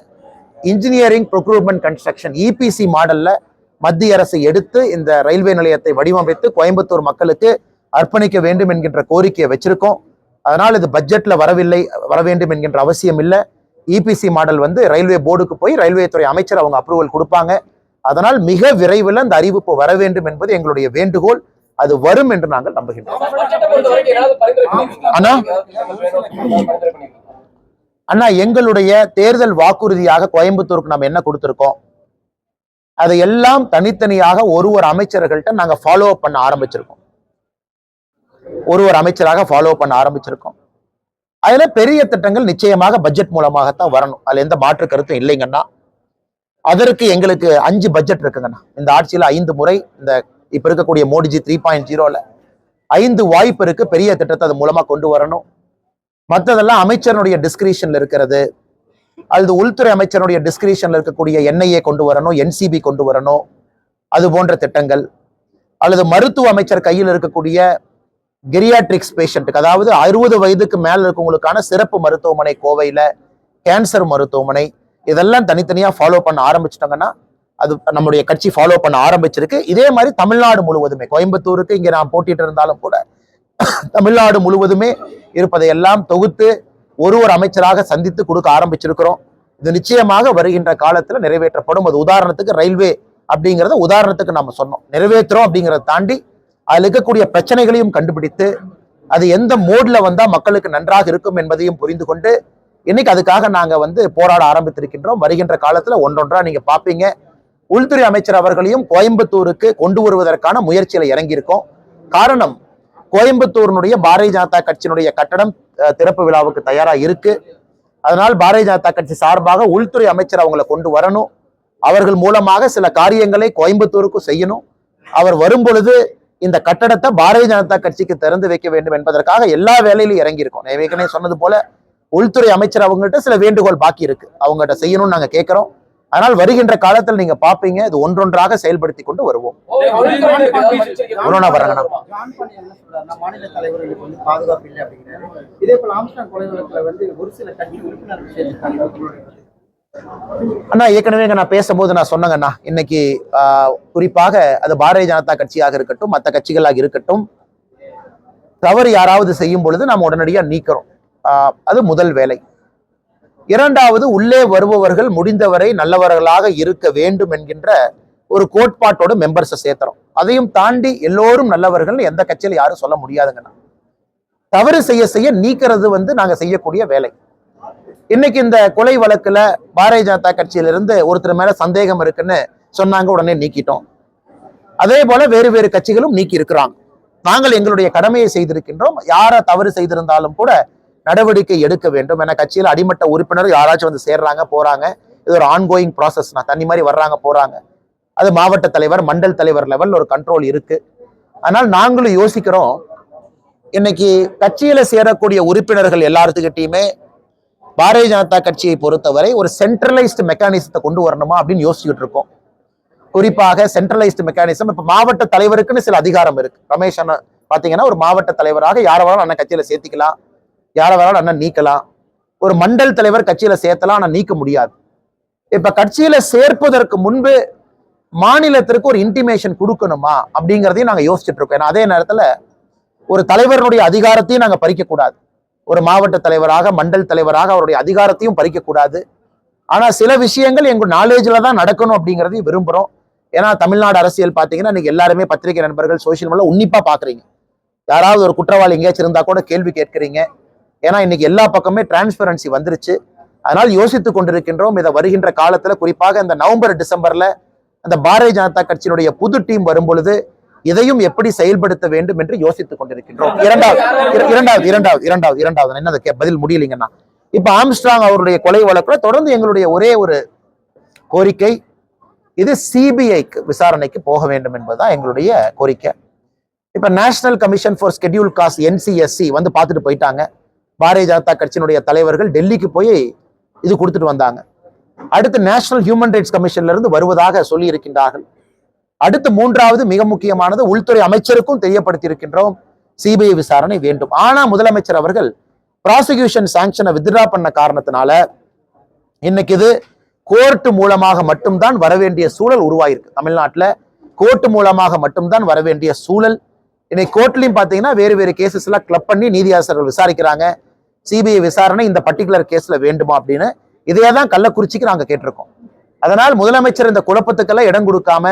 இன்ஜினியரிங், ப்ரொக்யூர்மெண்ட், கன்ஸ்ட்ரக்ஷன் EPC மாடல்ல மத்திய அரசு எடுத்து இந்த ரயில்வே நிலையத்தை வடிவமைத்து கோயம்புத்தூர் மக்களுக்கு அர்ப்பணிக்க வேண்டும் என்கின்ற கோரிக்கையை வச்சிருக்கோம். அதனால் இது பட்ஜெட்ல வர வேண்டும் என்கின்ற அவசியம் இல்லை. EPC மாடல் வந்து ரயில்வே போர்டுக்கு போய் ரயில்வே துறை அமைச்சர் அவங்க அப்ரூவல் கொடுப்பாங்க. அதனால் மிக விரைவில் அந்த அறிவிப்பு வர வேண்டும் என்பது எங்களுடைய வேண்டுகோள். அது வரும் என்று நாங்கள் நம்புகின்றோம். அண்ணா, எங்களுடைய தேர்தல் வாக்குறுதியாக கோயம்புத்தூருக்கு நம்ம என்ன கொடுத்திருக்கோம், அதை எல்லாம் தனித்தனியாக ஒரு அமைச்சர்கள்ட்ட நாங்க ஃபாலோ அப் பண்ண ஆரம்பிச்சிருக்கோம். ஒரு அமைச்சராக ஃபாலோ பண்ண ஆரம்பிச்சிருக்கோம். அதுல பெரிய திட்டங்கள் நிச்சயமாக பட்ஜெட் மூலமாகத்தான் வரணும். அதுல எந்த மாற்று கருத்தும் இல்லைங்கன்னா. அதற்கு எங்களுக்கு 5 பட்ஜெட் இருக்குங்கண்ணா. இந்த ஆட்சியில 5 முறை, இந்த இப்ப இருக்கக்கூடிய மோடிஜி 3.0ல 5 வாய்ப்பு இருக்கு பெரிய திட்டத்தை அது மூலமா கொண்டு வரணும். மற்றதெல்லாம் அமைச்சருடைய டிஸ்கிரிஷன்ல இருக்கிறது, அல்லது உள்துறை அமைச்சருடைய டிஸ்கிரிஷன்ல இருக்கக்கூடிய NIA கொண்டு வரணும், NCB கொண்டு வரணும், அது போன்ற திட்டங்கள். அல்லது மருத்துவ அமைச்சர் கையில் இருக்கக்கூடிய கெரியாட்ரிக்ஸ் பேஷண்ட்டுக்கு, அதாவது 60 வயதுக்கு மேல இருக்கவங்களுக்கான சிறப்பு மருத்துவமனை கோவையில, கேன்சர் மருத்துவமனை, இதெல்லாம் தனித்தனியா ஃபாலோ பண்ண ஆரம்பிச்சிட்டாங்கன்னா, அது நம்முடைய கட்சி ஃபாலோ பண்ண ஆரம்பிச்சிருக்கு. இதே மாதிரி தமிழ்நாடு முழுவதுமே, கோயம்புத்தூருக்கு இங்க நான் போட்டிட்டு இருந்தாலும் கூட தமிழ்நாடு முழுவதுமே இருப்பதை எல்லாம் தொகுத்து ஒரு அமைச்சராக சந்தித்து கொடுக்க ஆரம்பிச்சிருக்கிறோம். இது நிச்சயமாக வருகின்ற காலத்துல நிறைவேற்றப்படும். அது உதாரணத்துக்கு ரயில்வே அப்படிங்கிறத உதாரணத்துக்கு நம்ம சொன்னோம், நிறைவேற்றுறோம். அப்படிங்கிறத தாண்டி அதுல இருக்கக்கூடிய பிரச்சனைகளையும் கண்டுபிடித்து அது எந்த மோட்ல வந்தா மக்களுக்கு நன்றாக இருக்கும் என்பதையும் புரிந்து கொண்டு இன்னைக்கு அதுக்காக நாங்க வந்து போராட ஆரம்பித்திருக்கின்றோம். வருகின்ற காலத்துல ஒன்றொன்றா நீங்க பாப்பீங்க. உள்துறை அமைச்சர் அவர்களையும் கோயம்புத்தூருக்கு கொண்டு வருவதற்கான முயற்சியில இறங்கியிருக்கோம். காரணம், கோயம்புத்தூரினுடைய பாரதிய ஜனதா கட்சியினுடைய கட்டடம் திறப்பு விழாவுக்கு தயாரா இருக்கு. அதனால் பாரதிய ஜனதா கட்சி சார்பாக உள்துறை அமைச்சர் அவங்களை கொண்டு வரணும். அவர்கள் மூலமாக சில காரியங்களை கோயம்புத்தூருக்கும் செய்யணும். அவர் வரும் பொழுது இந்த கட்டடத்தை பாரதிய ஜனதா கட்சிக்கு திறந்து வைக்க வேண்டும் என்பதற்காக எல்லா வேலையிலும் இறங்கி இருக்கோம். ஏற்கனவே சொன்னது போல உள்துறை அமைச்சர் அவங்ககிட்ட சில வேண்டுகோள் பாக்கி இருக்கு, அவங்ககிட்ட செய்யணும்னு நாங்க கேட்கிறோம். ஆனால் வருகின்ற காலத்தில் நீங்க பாப்பீங்க, இது ஒன்றொன்றாக செயல்படுத்தி கொண்டு வருவோம். மாநில தலைவர்களுக்கு வந்து பாதுகாப்பு இல்லை அப்படிங்கிறாரு. இதே போல ஆம்ஸ்டாங் கொலை வழக்குல வந்து ஒரு சில கட்சி உறுப்பினர்கள் சேர்த்துட்டாங்க. அண்ணா, ஏற்கனவே நான் பேசும்போது நான் சொன்னேங்கண்ணா, இன்னைக்கு குறிப்பாக அது பாரதிய ஜனதா கட்சியாக இருக்கட்டும், மற்ற கட்சிகளாக இருக்கட்டும், தவறு யாராவது செய்யும் பொழுது நாம் உடனடியா நீக்கிறோம். அது முதல் வேலை. இரண்டாவது, உள்ளே வருபவர்கள் முடிந்தவரை நல்லவர்களாக இருக்க வேண்டும் என்கின்ற ஒரு கோட்பாட்டோட மெம்பர்ஸை சேர்த்துறோம். அதையும் தாண்டி எல்லோரும் நல்லவர்கள் எந்த கட்சியில யாரும் சொல்ல முடியாதுங்கண்ணா. தவறு செய்ய நீக்கிறது வந்து நாங்க செய்யக்கூடிய வேலை. இன்னைக்கு இந்த கொலை வழக்குல பாரதிய ஜனதா கட்சியிலிருந்து ஒருத்தர் மேல சந்தேகம் இருக்குன்னு சொன்னாங்க, உடனே நீக்கிட்டோம். அதே போல வேறு வேறு கட்சிகளும் நீக்கி இருக்கிறாங்க. நாங்கள் எங்களுடைய கடமையை செய்திருக்கின்றோம். யார தவறு செய்திருந்தாலும் கூட நடவடிக்கை எடுக்க வேண்டும் என கட்சியில் அடிமட்ட உறுப்பினர் யாராச்சும் வந்து சேர்றாங்க போறாங்க, இது ஒரு ஆன்கோயிங் ப்ராசஸ். தண்ணி மாதிரி வர்றாங்க போறாங்க. அது மாவட்ட தலைவர், மண்டல் தலைவர் லெவல் ஒரு கண்ட்ரோல் இருக்கு. ஆனால் நாங்களும் யோசிக்கிறோம், இன்னைக்கு கட்சியில சேரக்கூடிய உறுப்பினர்கள் எல்லாத்துக்கிட்டையுமே பாரதிய ஜனதா கட்சியை பொறுத்தவரை ஒரு சென்ட்ரலைஸ்டு மெக்கானிசத்தை கொண்டு வரணுமா அப்படின்னு யோசிச்சுட்டு இருக்கோம். குறிப்பாக சென்ட்ரலைஸ்டு மெக்கானிசம், இப்ப மாவட்ட தலைவருக்குன்னு சில அதிகாரம் இருக்கு. ரமேஷ் பாத்தீங்கன்னா ஒரு மாவட்ட தலைவராக யார வேணாலும் அண்ணன் கட்சியில சேர்த்திக்கலாம். யாரை வேணாலும் அண்ணன் நீக்கலாம். ஒரு மண்டல் தலைவர் கட்சியில சேர்த்தலாம், ஆனா நீக்க முடியாது. இப்ப கட்சியில சேர்ப்பதற்கு முன்பு மாநிலத்திற்கு ஒரு இன்டிமேஷன் கொடுக்கணுமா அப்படிங்கிறதையும் நாங்க யோசிச்சுட்டு இருக்கோம். ஏன்னா அதே நேரத்துல ஒரு தலைவருடைய அதிகாரத்தையும் நாங்க பறிக்க கூடாது. ஒரு மாவட்ட தலைவராக, மண்டல் தலைவராக அவருடைய அதிகாரத்தையும் பறிக்க கூடாது. ஆனா சில விஷயங்கள் எங்க நாலேஜ்ல தான் நடக்கணும் அப்படிங்கிறதையும் விரும்புறோம். ஏன்னா தமிழ்நாடு அரசியல் பாத்தீங்கன்னா இன்னைக்கு எல்லாருமே பத்திரிகை நண்பர்கள் சோசியல் மீடியால உன்னிப்பா பாக்குறீங்க. யாராவது ஒரு குற்றவாளி எங்கேயாச்சும் இருந்தா கூட கேள்வி கேட்கிறீங்க. ஏன்னா இன்னைக்கு எல்லா பக்கமே டிரான்ஸ்பரன்சி வந்துருச்சு. அதனால் யோசித்துக் கொண்டிருக்கின்றோம். இதை வருகின்ற காலத்துல குறிப்பாக இந்த நவம்பர் டிசம்பர்ல அந்த பாரதிய ஜனதா கட்சியினுடைய புது டீம் வரும் பொழுது இதையும் எப்படி செயல்படுத்த வேண்டும் என்று யோசித்துக் கொண்டிருக்கின்றோம். இரண்டாவது என்ன பதில் முடியலைங்கன்னா, இப்ப ஆம்ஸ்ட்ராங் அவருடைய கொலை வழக்குல தொடர்ந்து எங்களுடைய ஒரே ஒரு கோரிக்கை, இது சிபிஐக்கு விசாரணைக்கு போக வேண்டும் என்பதுதான் எங்களுடைய கோரிக்கை. இப்ப national commission for schedule cost NCSC வந்து பார்த்துட்டு போயிட்டாங்க. பாரதிய ஜனதா கட்சியினுடைய தலைவர்கள் டெல்லிக்கு போய் இது கொடுத்துட்டு வந்தாங்க. அடுத்து நேஷனல் ஹியூமன் ரைட்ஸ் கமிஷன்ல இருந்து வருவதாக சொல்லி இருக்கின்றார்கள். அடுத்து மூன்றாவது மிக முக்கியமானது, உள்துறை அமைச்சருக்கும் தெரியப்படுத்தி இருக்கின்றோம், சிபிஐ விசாரணை வேண்டும். ஆனா முதலமைச்சர் அவர்கள் ப்ராசிக்யூஷன் சாங்ஷனை வித்ட்ரா பண்ண காரணத்தினால இன்னைக்கு இது கோர்ட் மூலமாக மட்டும்தான் வரவேண்டிய சூழல் உருவாயிருக்கு. தமிழ்நாட்டுல கோர்ட் மூலமாக மட்டும்தான் வரவேண்டிய சூழல். இன்னைக்கு கோர்ட்லயும் பாத்தீங்கன்னா வேறு வேறு கேசஸ் எல்லாம் கிளப் பண்ணி நீதியரசர்கள் விசாரிக்கிறாங்க. சிபிஐ விசாரணை இந்த பர்டிகுலர் கேஸ்ல வேண்டுமா அப்படின்னு இதையதான் கள்ளக்குறிச்சிக்கு நாங்க கேட்டிருக்கோம். அதனால் முதலமைச்சர் இந்த குழப்பத்துக்கெல்லாம் இடம் கொடுக்காம,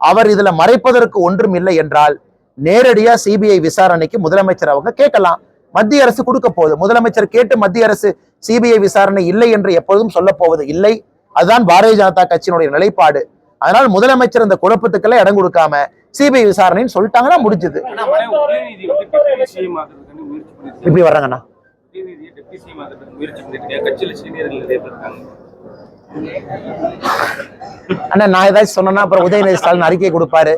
அவர் இதுல மறைப்பதற்கு ஒன்றும் இல்லை என்றால் நேரடியா சிபிஐ விசாரணைக்கு முதலமைச்சர் அவங்க கேட்கலாம். மத்திய அரசு கொடுக்க போகுது. முதலமைச்சர் கேட்டு மத்திய அரசு சிபிஐ விசாரணை இல்லை என்று எப்பொழுதும் சொல்ல போவது இல்லை. அதுதான் பாரதிய ஜனதா கட்சியினுடைய நிலைப்பாடு. அதனால் முதலமைச்சர் இந்த குழப்பத்துக்கெல்லாம் இடம் கொடுக்காம சிபிஐ விசாரணைன்னு சொல்லிட்டாங்கன்னா முடிஞ்சது. இப்படி வர்றாங்கண்ணா, அண்ணா நான் ஏதாச்சும் சொன்னா அப்புறம் உதயநிதி ஸ்டாலின் அறிக்கை கொடுப்பாரு.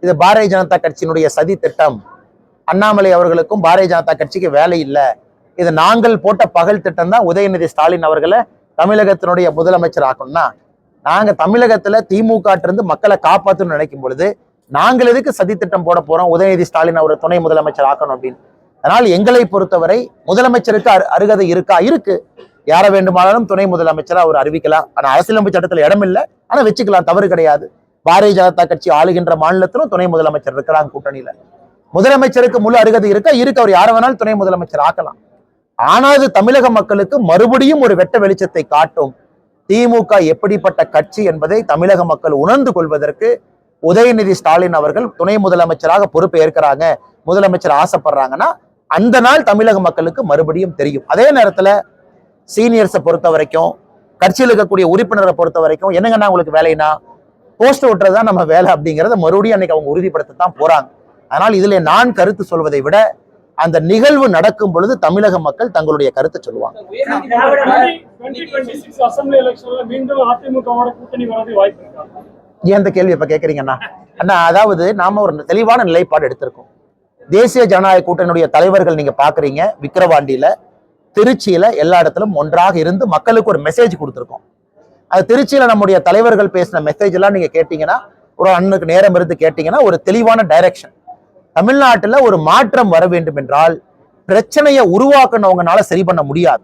இது பாரதிய ஜனதா கட்சியினுடைய சதி திட்டம். அண்ணாமலை அவர்களுக்கும் பாரதிய ஜனதா கட்சிக்கு வேலை இல்லை. இது நாங்கள் போட்ட பகல் திட்டம் தான் உதயநிதி ஸ்டாலின் அவர்களை தமிழகத்தினுடைய முதலமைச்சர் ஆக்கணும்னா, நாங்க தமிழகத்துல திமுக இருந்து மக்களை காப்பாற்றணும்னு நினைக்கும் பொழுது நாங்கள் எதுக்கு சதி திட்டம் போட போறோம் உதயநிதி ஸ்டாலின் அவர் துணை முதலமைச்சர் ஆக்கணும் அப்படின்னு. அதனால் எங்களை பொறுத்தவரை முதலமைச்சருக்கு அருகதை இருக்கா? இருக்கு. யாரை வேண்டுமானாலும் துணை முதலமைச்சரா அவர் அறிவிக்கலாம். ஆனா அரசியலமைப்பு சட்டத்துல இடம் இல்லை, ஆனா வச்சுக்கலாம், தவறு கிடையாது. பாரதிய ஜனதா கட்சி ஆளுகின்ற மாநிலத்திலும் துணை முதலமைச்சர் இருக்கிறாங்க கூட்டணியில. முதலமைச்சருக்கு முழு அருகதை இருக்கா? இருக்கு. அவர் யாரை வேணாலும் துணை முதலமைச்சர் ஆக்கலாம். ஆனால் அது தமிழக மக்களுக்கு மறுபடியும் ஒரு வெட்ட வெளிச்சத்தை காட்டும். திமுக எப்படிப்பட்ட கட்சி என்பதை தமிழக மக்கள் உணர்ந்து கொள்வதற்கு உதயநிதி ஸ்டாலின் அவர்கள் துணை முதலமைச்சராக பொறுப்பு ஏற்கிறாங்க, முதலமைச்சர் ஆசைப்படுறாங்கன்னா அந்த நாள் தமிழக மக்களுக்கு மறுபடியும் தெரியும். அதே நேரத்துல சீனியர்ஸை பொறுத்த வரைக்கும், கட்சியில் இருக்கக்கூடிய உறுப்பினரை பொறுத்த வரைக்கும், என்னங்கன்னா உங்களுக்கு வேலைன்னா போஸ்ட் ஓட்டுறதுதான் நம்ம வேலை அப்படிங்கிறத மறுபடியும் அன்னைக்கு அவங்க உறுதிப்படுத்தத்தான் போறாங்க. அதனால் இதுல நான் கருத்து சொல்வதை விட அந்த நிகழ்வு நடக்கும் பொழுது தமிழக மக்கள் தங்களுடைய கருத்தை சொல்லுவாங்க. ஏன் இந்த கேள்வி இப்ப கேட்கறீங்கன்னா, அண்ணா அதாவது நாம ஒரு தெளிவான நிலைப்பாடு எடுத்திருக்கோம். தேசிய ஜனநாயக கூட்டணியுடைய தலைவர்கள் நீங்க பாக்குறீங்க, விக்கிரவாண்டியில, திருச்சியில, எல்லா இடத்திலும் ஒன்றாக இருந்து மக்களுக்கு ஒரு மெசேஜ் கொடுத்திருக்கோம். அது திருச்சியில நம்முடைய தலைவர்கள் பேசின மெசேஜ் எல்லாம் நீங்க கேட்டீங்கன்னா, ஒரு அண்ணனுக்கு நேரம் இருந்து கேட்டீங்கன்னா ஒரு தெளிவான டைரக்ஷன். தமிழ்நாட்டுல ஒரு மாற்றம் வர வேண்டும் என்றால் பிரச்சனையை உருவாக்குனவங்கனால சரி பண்ண முடியாது.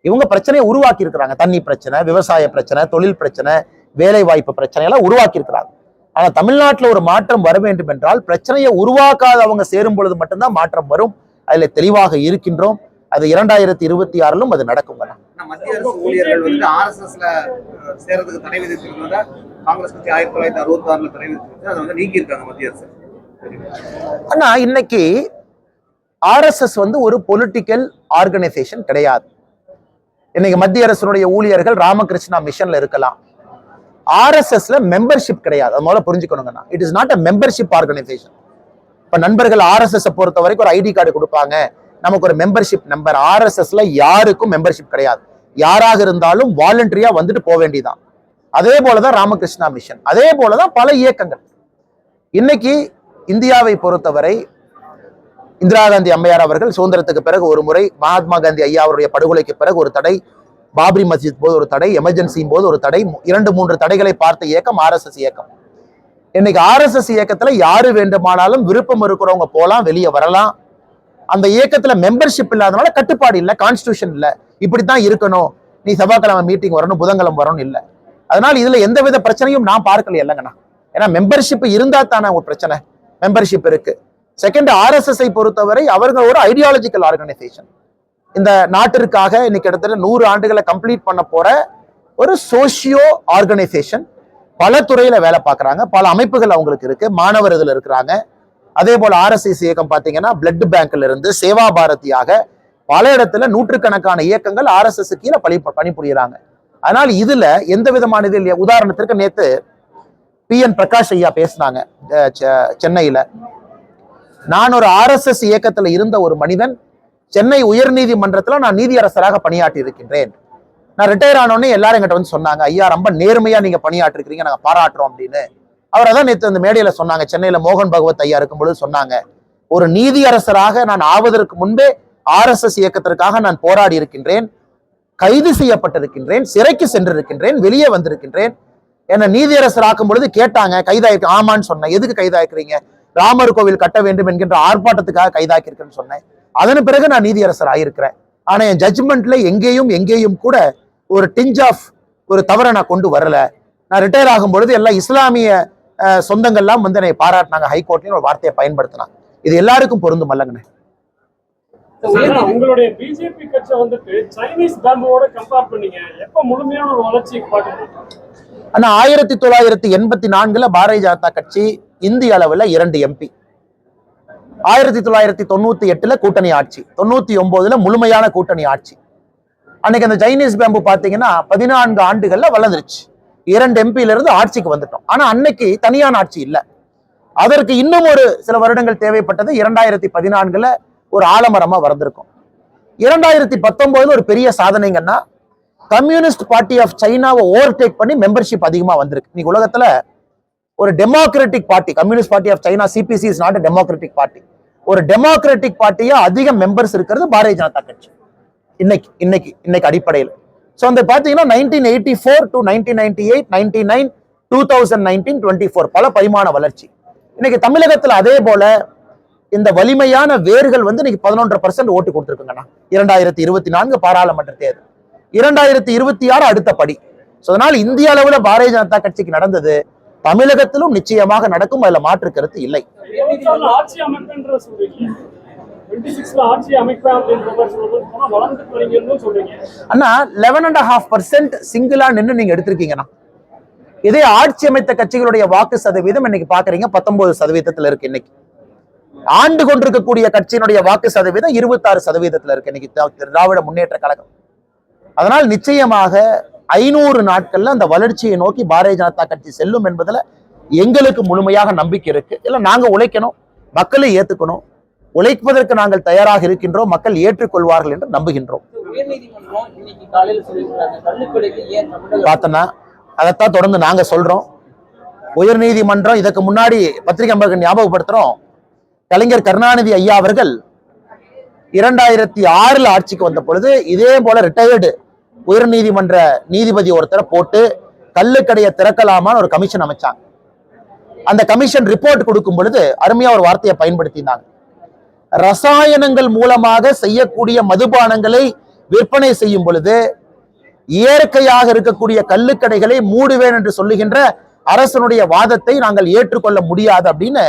இவங்க பிரச்சனையை உருவாக்கி இருக்கிறாங்க. தண்ணி பிரச்சனை, விவசாய பிரச்சனை, தொழில் பிரச்சனை, வேலை வாய்ப்பு பிரச்சனை எல்லாம் உருவாக்கி இருக்கிறாங்க. ஆனா தமிழ்நாட்டுல ஒரு மாற்றம் வர வேண்டும் என்றால் பிரச்சனையை உருவாக்காதவங்க சேரும் பொழுது மட்டும்தான் மாற்றம் வரும். அதுல தெளிவாக இருக்கின்றோம். அது 2026 அது நடக்குங்க. மத்திய அரசு ஊழியர்கள் வந்து RSSல சேர்றதுக்கு தடை விதித்திருந்தத காங்கிரஸ் கட்சி 1966 தடை விதித்திருக்கு. அதை வந்து நீக்கி இருக்காங்க மத்திய அரசு. ஆனா இன்னைக்கு RSS வந்து ஒரு பொலிட்டிக்கல் ஆர்கனைசேஷன் கிடையாது. இன்னைக்கு மத்திய அரசுடைய ஊழியர்கள் ராமகிருஷ்ணா மிஷன்ல இருக்கலாம். RSSல மெம்பர்ஷிப் கிடையாது. அது முதல்ல புரிஞ்சுக்கணுங்கண்ணா. It is not a membership organisation. இப்ப நண்பர்கள் RSS பொறுத்த வரைக்கும் ஒரு ஐடி கார்டு கொடுப்பாங்க, நமக்கு ஒரு மெம்பர்ஷிப் நம்பர். RSSல யாருக்கும் மெம்பர்ஷிப் கிடையாது. யாராக இருந்தாலும் வாலண்டரியா வந்துட்டு போக வேண்டியதான். அதே போலதான் ராமகிருஷ்ணா மிஷன், அதே போலதான் பல இயக்கங்கள். இன்னைக்கு இந்தியாவை பொறுத்தவரை இந்திரா காந்தி அம்மையார் அவர்கள் சுதந்திரத்துக்கு பிறகு ஒரு முறை, மகாத்மா காந்தி ஐயா அவருடைய படுகொலைக்கு பிறகு ஒரு தடை, பாபரி மஸ்ஜித் போது ஒரு தடை, எமர்ஜென்சி போது ஒரு தடை, 2-3 தடைகளை பார்த்த இயக்கம் RSS இயக்கம். இன்னைக்கு RSS இயக்கத்துல யாரு வேண்டுமானாலும் விருப்பம் இருக்கிறவங்க போலாம், வெளியே வரலாம். அந்த இயக்கத்துல மெம்பர்ஷிப் இல்லாதனால கட்டுப்பாடு இல்லை, கான்ஸ்டியூஷன் இல்லை, இப்படித்தான் இருக்கணும், நீ செவ்வாய்க்கிழமை மீட்டிங் வரணும், புதன்கிழமை வரணும் இல்லை. அதனால இதுல எந்தவித பிரச்சனையும் நான் பார்க்கல இல்லைங்கண்ணா. ஏன்னா மெம்பர்ஷிப் இருந்தா தானே ஒரு பிரச்சனை. மெம்பர்ஷிப் இருக்கு. செகண்ட், ஆர்எஸ்எஸ்ஐ பொறுத்தவரை அவர்கள் ஒரு ஐடியாலஜிக்கல் ஆர்கனைசேஷன். இந்த நாட்டிற்காக இன்னைக்கு கிட்டத்தட்ட 100 ஆண்டுகளை கம்ப்ளீட் பண்ண போற ஒரு சோசியோ ஆர்கனைசேஷன். பல துறையில வேலை பார்க்கறாங்க, பல அமைப்புகள் அவங்களுக்கு இருக்கு, மாணவர் இதுல இருக்கிறாங்க. அதே போல ஆர்எஸ்எஸ் இயக்கம் பாத்தீங்கன்னா பிளட் பேங்க்ல இருந்து சேவா பாரதியாக பல இடத்துல நூற்றுக்கணக்கான இயக்கங்கள் ஆர்எஸ்எஸ் கீழே பணிபுரியுறாங்க. அதனால இதுல எந்த விதமான இது இல்லையா. உதாரணத்திற்கு நேத்து PN பிரகாஷ் ஐயா பேசினாங்க சென்னையில. நான் ஒரு ஆர்எஸ்எஸ் இயக்கத்துல இருந்த ஒரு மனிதன், சென்னை உயர்நீதிமன்றத்துல நான் நீதியரசராக பணியாற்றி இருக்கின்றேன். நான் ரிட்டையர் ஆனோடனே எல்லாரும் என்கிட்ட வந்து சொன்னாங்க, ஐயா ரொம்ப நேர்மையா நீங்க பணியாற்றிருக்கீங்க, நாங்க பாராட்டுறோம் அப்படின்னு. அவர் அதான் நேற்று அந்த மேடையில சொன்னாங்க, சென்னையில மோகன் பகவத் ஐயா இருக்கும் பொழுது சொன்னாங்க, ஒரு நீதியரசராக நான் ஆவதற்கு முன்பே ஆர்எஸ்எஸ் இயக்கத்திற்காக நான் போராடி இருக்கின்றேன், கைது செய்யப்பட்டிருக்கின்றேன், சிறைக்கு சென்றிருக்கின்றேன், வெளியே வந்திருக்கின்றேன். என்ன நீதியரசர் ஆக்கும் பொழுது கேட்டாங்க, கைதாயிருக்கு. ஆமான்னு சொன்னேன். எதுக்கு கைதாக்கிறீங்க? ராமர் கோவில் கட்ட வேண்டும் என்கின்ற ஆர்ப்பாட்டத்துக்காக கைதாக்கியிருக்கேன்னு சொன்னேன். அதன் பிறகு நான் நீதியரசர் ஆயிருக்கிறேன். ஆனா என் ஜட்ஜ்மெண்ட்ல எங்கேயும் கூட ஒரு டிஞ்ச் ஆஃப் ஒரு தவறை நான் கொண்டு வரல. நான் ரிட்டையர் ஆகும் பொழுது எல்லாம் இஸ்லாமிய சொந்தங்கள்லாம் வந்து என்னை பாராட்டினாங்க, ஹைகோர்ட்லயும் ஒரு வார்த்தையை பயன்படுத்தினாங்க. இது எல்லாருக்கும் பொருந்தும் அல்லங்கண்ணே. உங்களுடைய பிஜேபி கட்சி வந்துட்டு சைனீஸ் பேம்போட கம்பேர் பண்ணீங்க, எப்ப முழுமையான ஒரு வளர்ச்சி பார்க்க? ஆனா 1984 பாரதிய ஜனதா கட்சி இந்திய அளவுல 2 MP, 1998 கூட்டணி ஆட்சி, 99 முழுமையான கூட்டணி ஆட்சி. அன்னைக்கு அந்த சைனீஸ் பேம்பு பாத்தீங்கன்னா 14 ஆண்டுகள்ல வளர்ந்துருச்சு. 2 MP இருந்து ஆட்சிக்கு வந்துட்டோம். ஆனா அன்னைக்கு தனியான ஆட்சி இல்ல. அதற்கு இன்னும் ஒரு சில வருடங்கள் தேவைப்பட்டது. 2014 ஒரு ஆலமரமா வளர்ந்திருக்கும். 2019 ஒரு பெரிய சாதனைங்கன்னா கம்யூனிஸ்ட் பார்ட்டி ஆஃப் சைனாவை ஓவர்டேக் பண்ணி மெம்பர்ஷிப் அதிகமா வந்திருக்கு. இன்னைக்கு உலகத்துல ஒரு democratic party, communist party of China, CPC is not democratic party. ஒரு டெமோக்ராட்டிக் பார்ட்டியா அதிக மெம்பர்ஸ் இருக்கிறது பாரதிய ஜனதா கட்சி இன்னைக்கு அடிப்படையில். ஸோ அந்த பாத்தீங்கன்னா 1984 to 1998, 99, 2019, 24 பல பரிமாண வளர்ச்சி. இன்னைக்கு தமிழகத்துல அதே போல இந்த வலிமையான வேர்கள் வந்து இன்னைக்கு 11% ஓட்டு கொடுத்துருக்குங்கண்ணா. 2024 பாராளுமன்ற தேர்தல், 2026 அடுத்த படி. அதனால இந்திய அளவுல பாரதிய ஜனதா கட்சிக்கு நடந்தது தமிழகத்திலும் நிச்சயமாக நடக்கும், அதுல மாற்று கருத்து இல்லை. ஆட்சி அமைப்புன்ற சொல்றீங்க, 26ல ஆட்சி அமைப்பேன் அப்படின்ற மாதிரி சொல்றீங்க, வளர்ந்து வரீங்கன்னு சொல்றீங்க. அண்ணா 11.5% சிங்கிளா நின்று நீங்க எடுத்திருக்கீங்கண்ணா. இதே ஆட்சி அமைத்த கட்சிகளுடைய வாக்கு சதவீதம் இன்னைக்கு பாக்குறீங்க 19% இருக்கு. இன்னைக்கு ஆண்டு கொண்டிருக்கக்கூடிய கட்சியினுடைய வாக்கு சதவீதம் 26% இருக்கு இன்னைக்கு திராவிட முன்னேற்ற கழகம். அதனால் நிச்சயமாக 500 நாட்கள்ல அந்த வளர்ச்சியை நோக்கி பாரதிய ஜனதா கட்சி செல்லும் என்பதுல எங்களுக்கு முழுமையாக நம்பிக்கை இருக்கு. இல்ல நாங்க உழைக்கணும், மக்களை ஏத்துக்கணும், உழைப்பதற்கு நாங்கள் தயாராக இருக்கின்றோம், மக்கள் ஏற்றுக்கொள்வார்கள் என்று நம்புகின்றோம். பார்த்தனா அதைத்தான் தொடர்ந்து நாங்க சொல்றோம். உயர்நீதிமன்றம் இதற்கு முன்னாடி பத்திரிகை நண்பர்கள் ஞாபகப்படுத்துறோம், கலைஞர் கருணாநிதி ஐயா அவர்கள் 2006 ஆட்சிக்கு வந்த பொழுது இதே போல ரிட்டையர்டு உயர்நீதிமன்ற நீதிபதி ஒருத்தரை போட்டு கள்ளுக்கடையை திறக்கலாமான்னு ஒரு கமிஷன் அமைச்சாங்க. அந்த கமிஷன் ரிப்போர்ட் கொடுக்கும் பொழுது அருமையா ஒரு வார்த்தையை பயன்படுத்தினாங்க, ரசாயனங்கள் மூலமாக செய்யக்கூடிய மதுபானங்களை விற்பனை செய்யும் பொழுது இயற்கையாக இருக்கக்கூடிய கள்ளுக்கடைகளை மூடுவேன் என்று சொல்லுகின்ற அரசனுடைய வாதத்தை நாங்கள் ஏற்றுக்கொள்ள முடியாது அப்படின்னு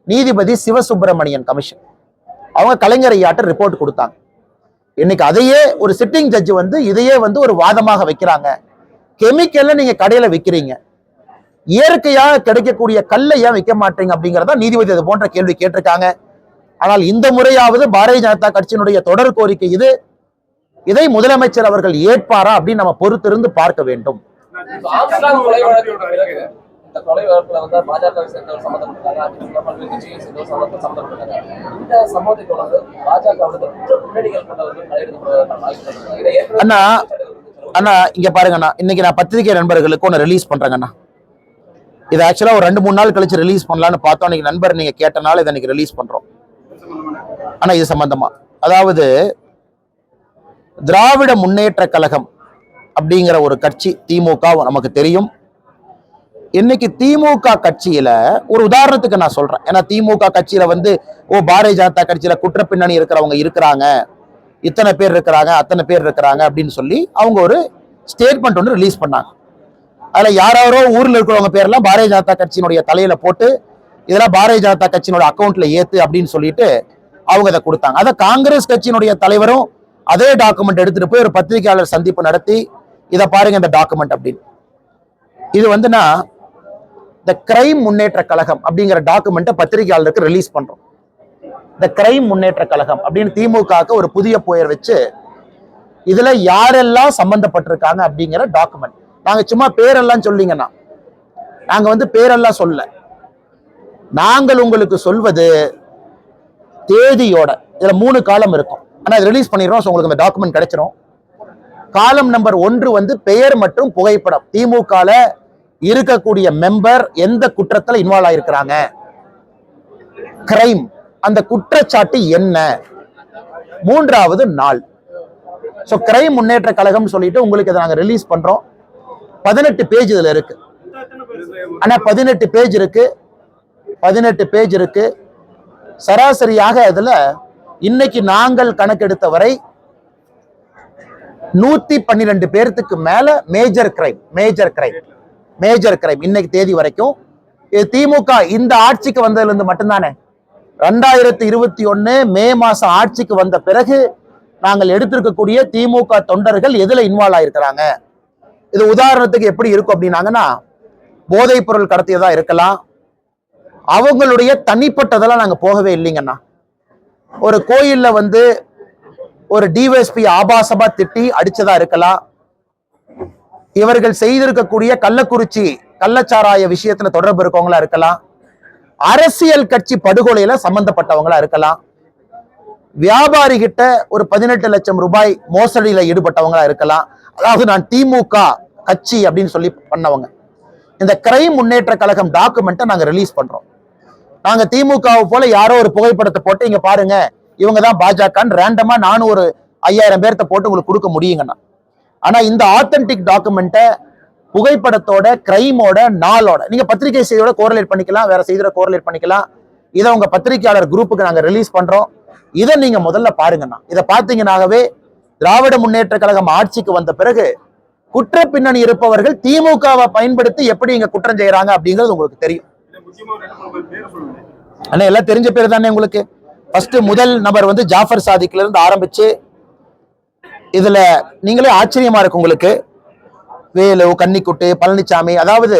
நீதிபதி சிவசுப்பிரமணியன் கமிஷன் அவங்க கலைஞர் ஐயாட்ட ரிப்போர்ட் கொடுத்தாங்க. இன்னைக்கு அதையே ஒரு சிட்டிங் ஜட்ஜ் வந்து இதையே வந்து ஒரு வாதமாக வைக்கிறாங்க. கெமிக்கல்ல நீங்க கடையில விற்கிறீங்க, இயற்கையாக கிடைக்கக்கூடிய கல்லை ஏன் விற்க மாட்டீங்க அப்படிங்கிறதா நீதிபதி அது போன்ற கேள்வி கேட்டிருக்காங்க. ஆனால் இந்த முறையாவது பாரதிய ஜனதா கட்சியினுடைய தொடர் கோரிக்கை இது. இதை முதலமைச்சர் அவர்கள் ஏற்பாரா அப்படின்னு நம்ம பொறுத்திருந்து பார்க்க வேண்டும். இந்த கொலை வழக்குல வந்து பாஜகவை சேர்ந்தவர் சம்பந்தப்பட்டாங்க, பல்வேறு கட்சியை சேர்ந்தவர் சம்பந்தப்பட்டாங்க. இந்த சம்பவத்தை தொடர்ந்து பாஜக முன்னணிகள் கொண்டவர்கள் அண்ணா அண்ணா இங்க பாருங்கண்ணா, இன்னைக்கு நான் பத்திரிகை நண்பர்களுக்கு ஒன்று ரிலீஸ் பண்றேங்கண்ணா. இது ஆக்சுவலா ஒரு 2-3 நாள் கழிச்சு ரிலீஸ் பண்ணலான்னு பார்த்தோம். இன்னைக்கு நண்பர் நீங்க கேட்டனால இதை இன்னைக்கு ரிலீஸ் பண்றோம். ஆனா இது சம்பந்தமா, அதாவது திராவிட முன்னேற்ற கழகம் அப்படிங்கிற ஒரு கட்சி, திமுக நமக்கு தெரியும், இன்னைக்கு திமுக கட்சியில ஒரு உதாரணத்துக்கு நான் சொல்றேன், ஏன்னா திமுக கட்சியில வந்து பாரதிய ஜனதா கட்சியில குற்ற பின்னணி இருக்கிறவங்க இருக்கிறாங்க, இத்தனை பேர் இருக்கிறாங்க, அத்தனை பேர் இருக்கிறாங்க அப்படின்னு சொல்லி அவங்க ஒரு ஸ்டேட்மெண்ட் ஒன்று ரிலீஸ் பண்ணாங்க. அதுல யாரோ ஊர்ல இருக்கிறவங்க பேர்லாம் பாரதிய ஜனதா கட்சியினுடைய தலையில போட்டு இதெல்லாம் பாரதிய ஜனதா கட்சியினுடைய அக்கௌண்ட்ல ஏத்து அப்படின்னு சொல்லிட்டு அவங்க அதை கொடுத்தாங்க. அதை காங்கிரஸ் கட்சியினுடைய தலைவரும் அதே டாக்குமெண்ட் எடுத்துட்டு போய் ஒரு பத்திரிகையாளர் சந்திப்பு நடத்தி இதை பாருங்க இந்த டாக்குமெண்ட் அப்படின்னு. இது வந்துன்னா இந்த கிரைம் முன்னேற்ற கழகம் அப்படிங்கிற டாக்குமெண்ட்டை பத்திரிகையாளருக்கு ரிலீஸ் பண்றோம். இந்த கிரைம் முன்னேற்ற கழகம் அப்படின்னு திமுகவுக்கு ஒரு புதிய பெயர் வச்சு இதுல யாரெல்லாம் சம்பந்தப்பட்டிருக்காங்க அப்படிங்கிற டாக்குமெண்ட். நாங்க சும்மா பேரெல்லாம் சொல்லிங்கன்னா நாங்க வந்து பேரெல்லாம் சொல்ல, நாங்கள் உங்களுக்கு சொல்வது தேதியோட. இதுல 3 காலம் இருக்கும், ஆனா ரிலீஸ் பண்ணிடுறோம். உங்களுக்கு இந்த டாக்குமெண்ட் கிடைச்சிரும். காலம் நம்பர் 1 வந்து பெயர் மற்றும் புகைப்படம், திமுகல இருக்கக்கூடிய மெம்பர் எந்த குற்றத்துல இன்வால்வ் ஆயிருக்கிறாங்க, கிரைம், அந்த குற்றச்சாட்டு என்ன, 3வது நாள். சோ கிரைம் முன்னேற்ற கழகம் சொல்லிட்டு உங்களுக்கு இதை நாங்க ரிலீஸ் பண்றோம். 18 பேஜ் இதுல இருக்கு. ஆனா 18 பேஜ் இருக்கு, 18 பேஜ் இருக்கு. சராசரியாக இதுல இன்னைக்கு நாங்கள் கணக்கெடுத்த வரை 112 பேர்த்துக்கு மேல மேஜர் கிரைம் இன்னைக்கு தேதி வரைக்கும். இது திமுக இந்த ஆட்சிக்கு வந்ததுல இருந்து மட்டும்தானே. 2021 மே மாசம் ஆட்சிக்கு வந்த பிறகு நாங்கள் எடுத்திருக்கக்கூடிய திமுக தொண்டர்கள் எதுல இன்வால்வ் ஆயிருக்கிறாங்க. இது உதாரணத்துக்கு எப்படி இருக்கும் அப்படின்னாங்கன்னா, போதைப் பொருள் கடத்தியதா இருக்கலாம், அவங்களுடைய தனிப்பட்டதெல்லாம் நாங்க போகவே இல்லைங்கண்ணா. ஒரு கோயில்ல வந்து ஒரு டிஎஸ்பி ஆபாசமா திட்டி அடிச்சதா இருக்கலாம், இவர்கள் செய்திருக்கக்கூடிய கள்ளக்குறிச்சி கள்ளச்சாராய விஷயத்துல தொடர்பு இருக்கவங்களா இருக்கலாம், அரசியல் கட்சி படுகொலையில சம்பந்தப்பட்டவங்களா இருக்கலாம், வியாபாரி கிட்ட ஒரு 18 லட்சம் ரூபாய் மோசடியில ஈடுபட்டவங்களா இருக்கலாம். அதாவது நான் திமுக கட்சி அப்படின்னு சொல்லி பண்ணவங்க. இந்த கிரைம் முன்னேற்ற கழகம் டாக்குமெண்ட்டை நாங்க ரிலீஸ் பண்றோம். நாங்க திமுகவை போல யாரோ ஒரு புகைப்படத்தை போட்டு இங்க பாருங்க இவங்க தான் பாஜகன்னு ரேண்டமா நானும் ஒரு 5000 பேர்த்த போட்டு உங்களுக்கு கொடுக்க முடியுங்கண்ணா. ஆனா இந்த ஆத்தென்டிக் டாக்குமெண்ட்டை புகைப்படத்தோட, கிரைமோட, நாளோட நீங்க பத்திரிகை செய்தியோட கோரிலேட் பண்ணிக்கலாம், வேற செய்தியோட கோரிலேட் பண்ணிக்கலாம். இதை உங்க பத்திரிகையாளர் குரூப்புக்கு நாங்க ரிலீஸ் பண்றோம். இதை நீங்க முதல்ல பாருங்கண்ணா. இதை பார்த்தீங்கன்னாகவே திராவிட முன்னேற்ற கழகம் ஆட்சிக்கு வந்த பிறகு குற்ற பின்னணி இருப்பவர்கள் திமுகவை பயன்படுத்தி எப்படி இங்க குற்றம் செய்யறாங்க அப்படிங்கிறது உங்களுக்கு தெரியும். ஆனா எல்லாம் தெரிஞ்ச பேர் தானே உங்களுக்கு. ஃபர்ஸ்ட் முதல் நபர் வந்து ஜாஃபர் சாதிக்ல இருந்து ஆரம்பிச்சு இதுல நீங்களே ஆச்சரியமா இருக்கு உங்களுக்கு. வேலு, கன்னிக்குட்டு, பழனிசாமி, அதாவது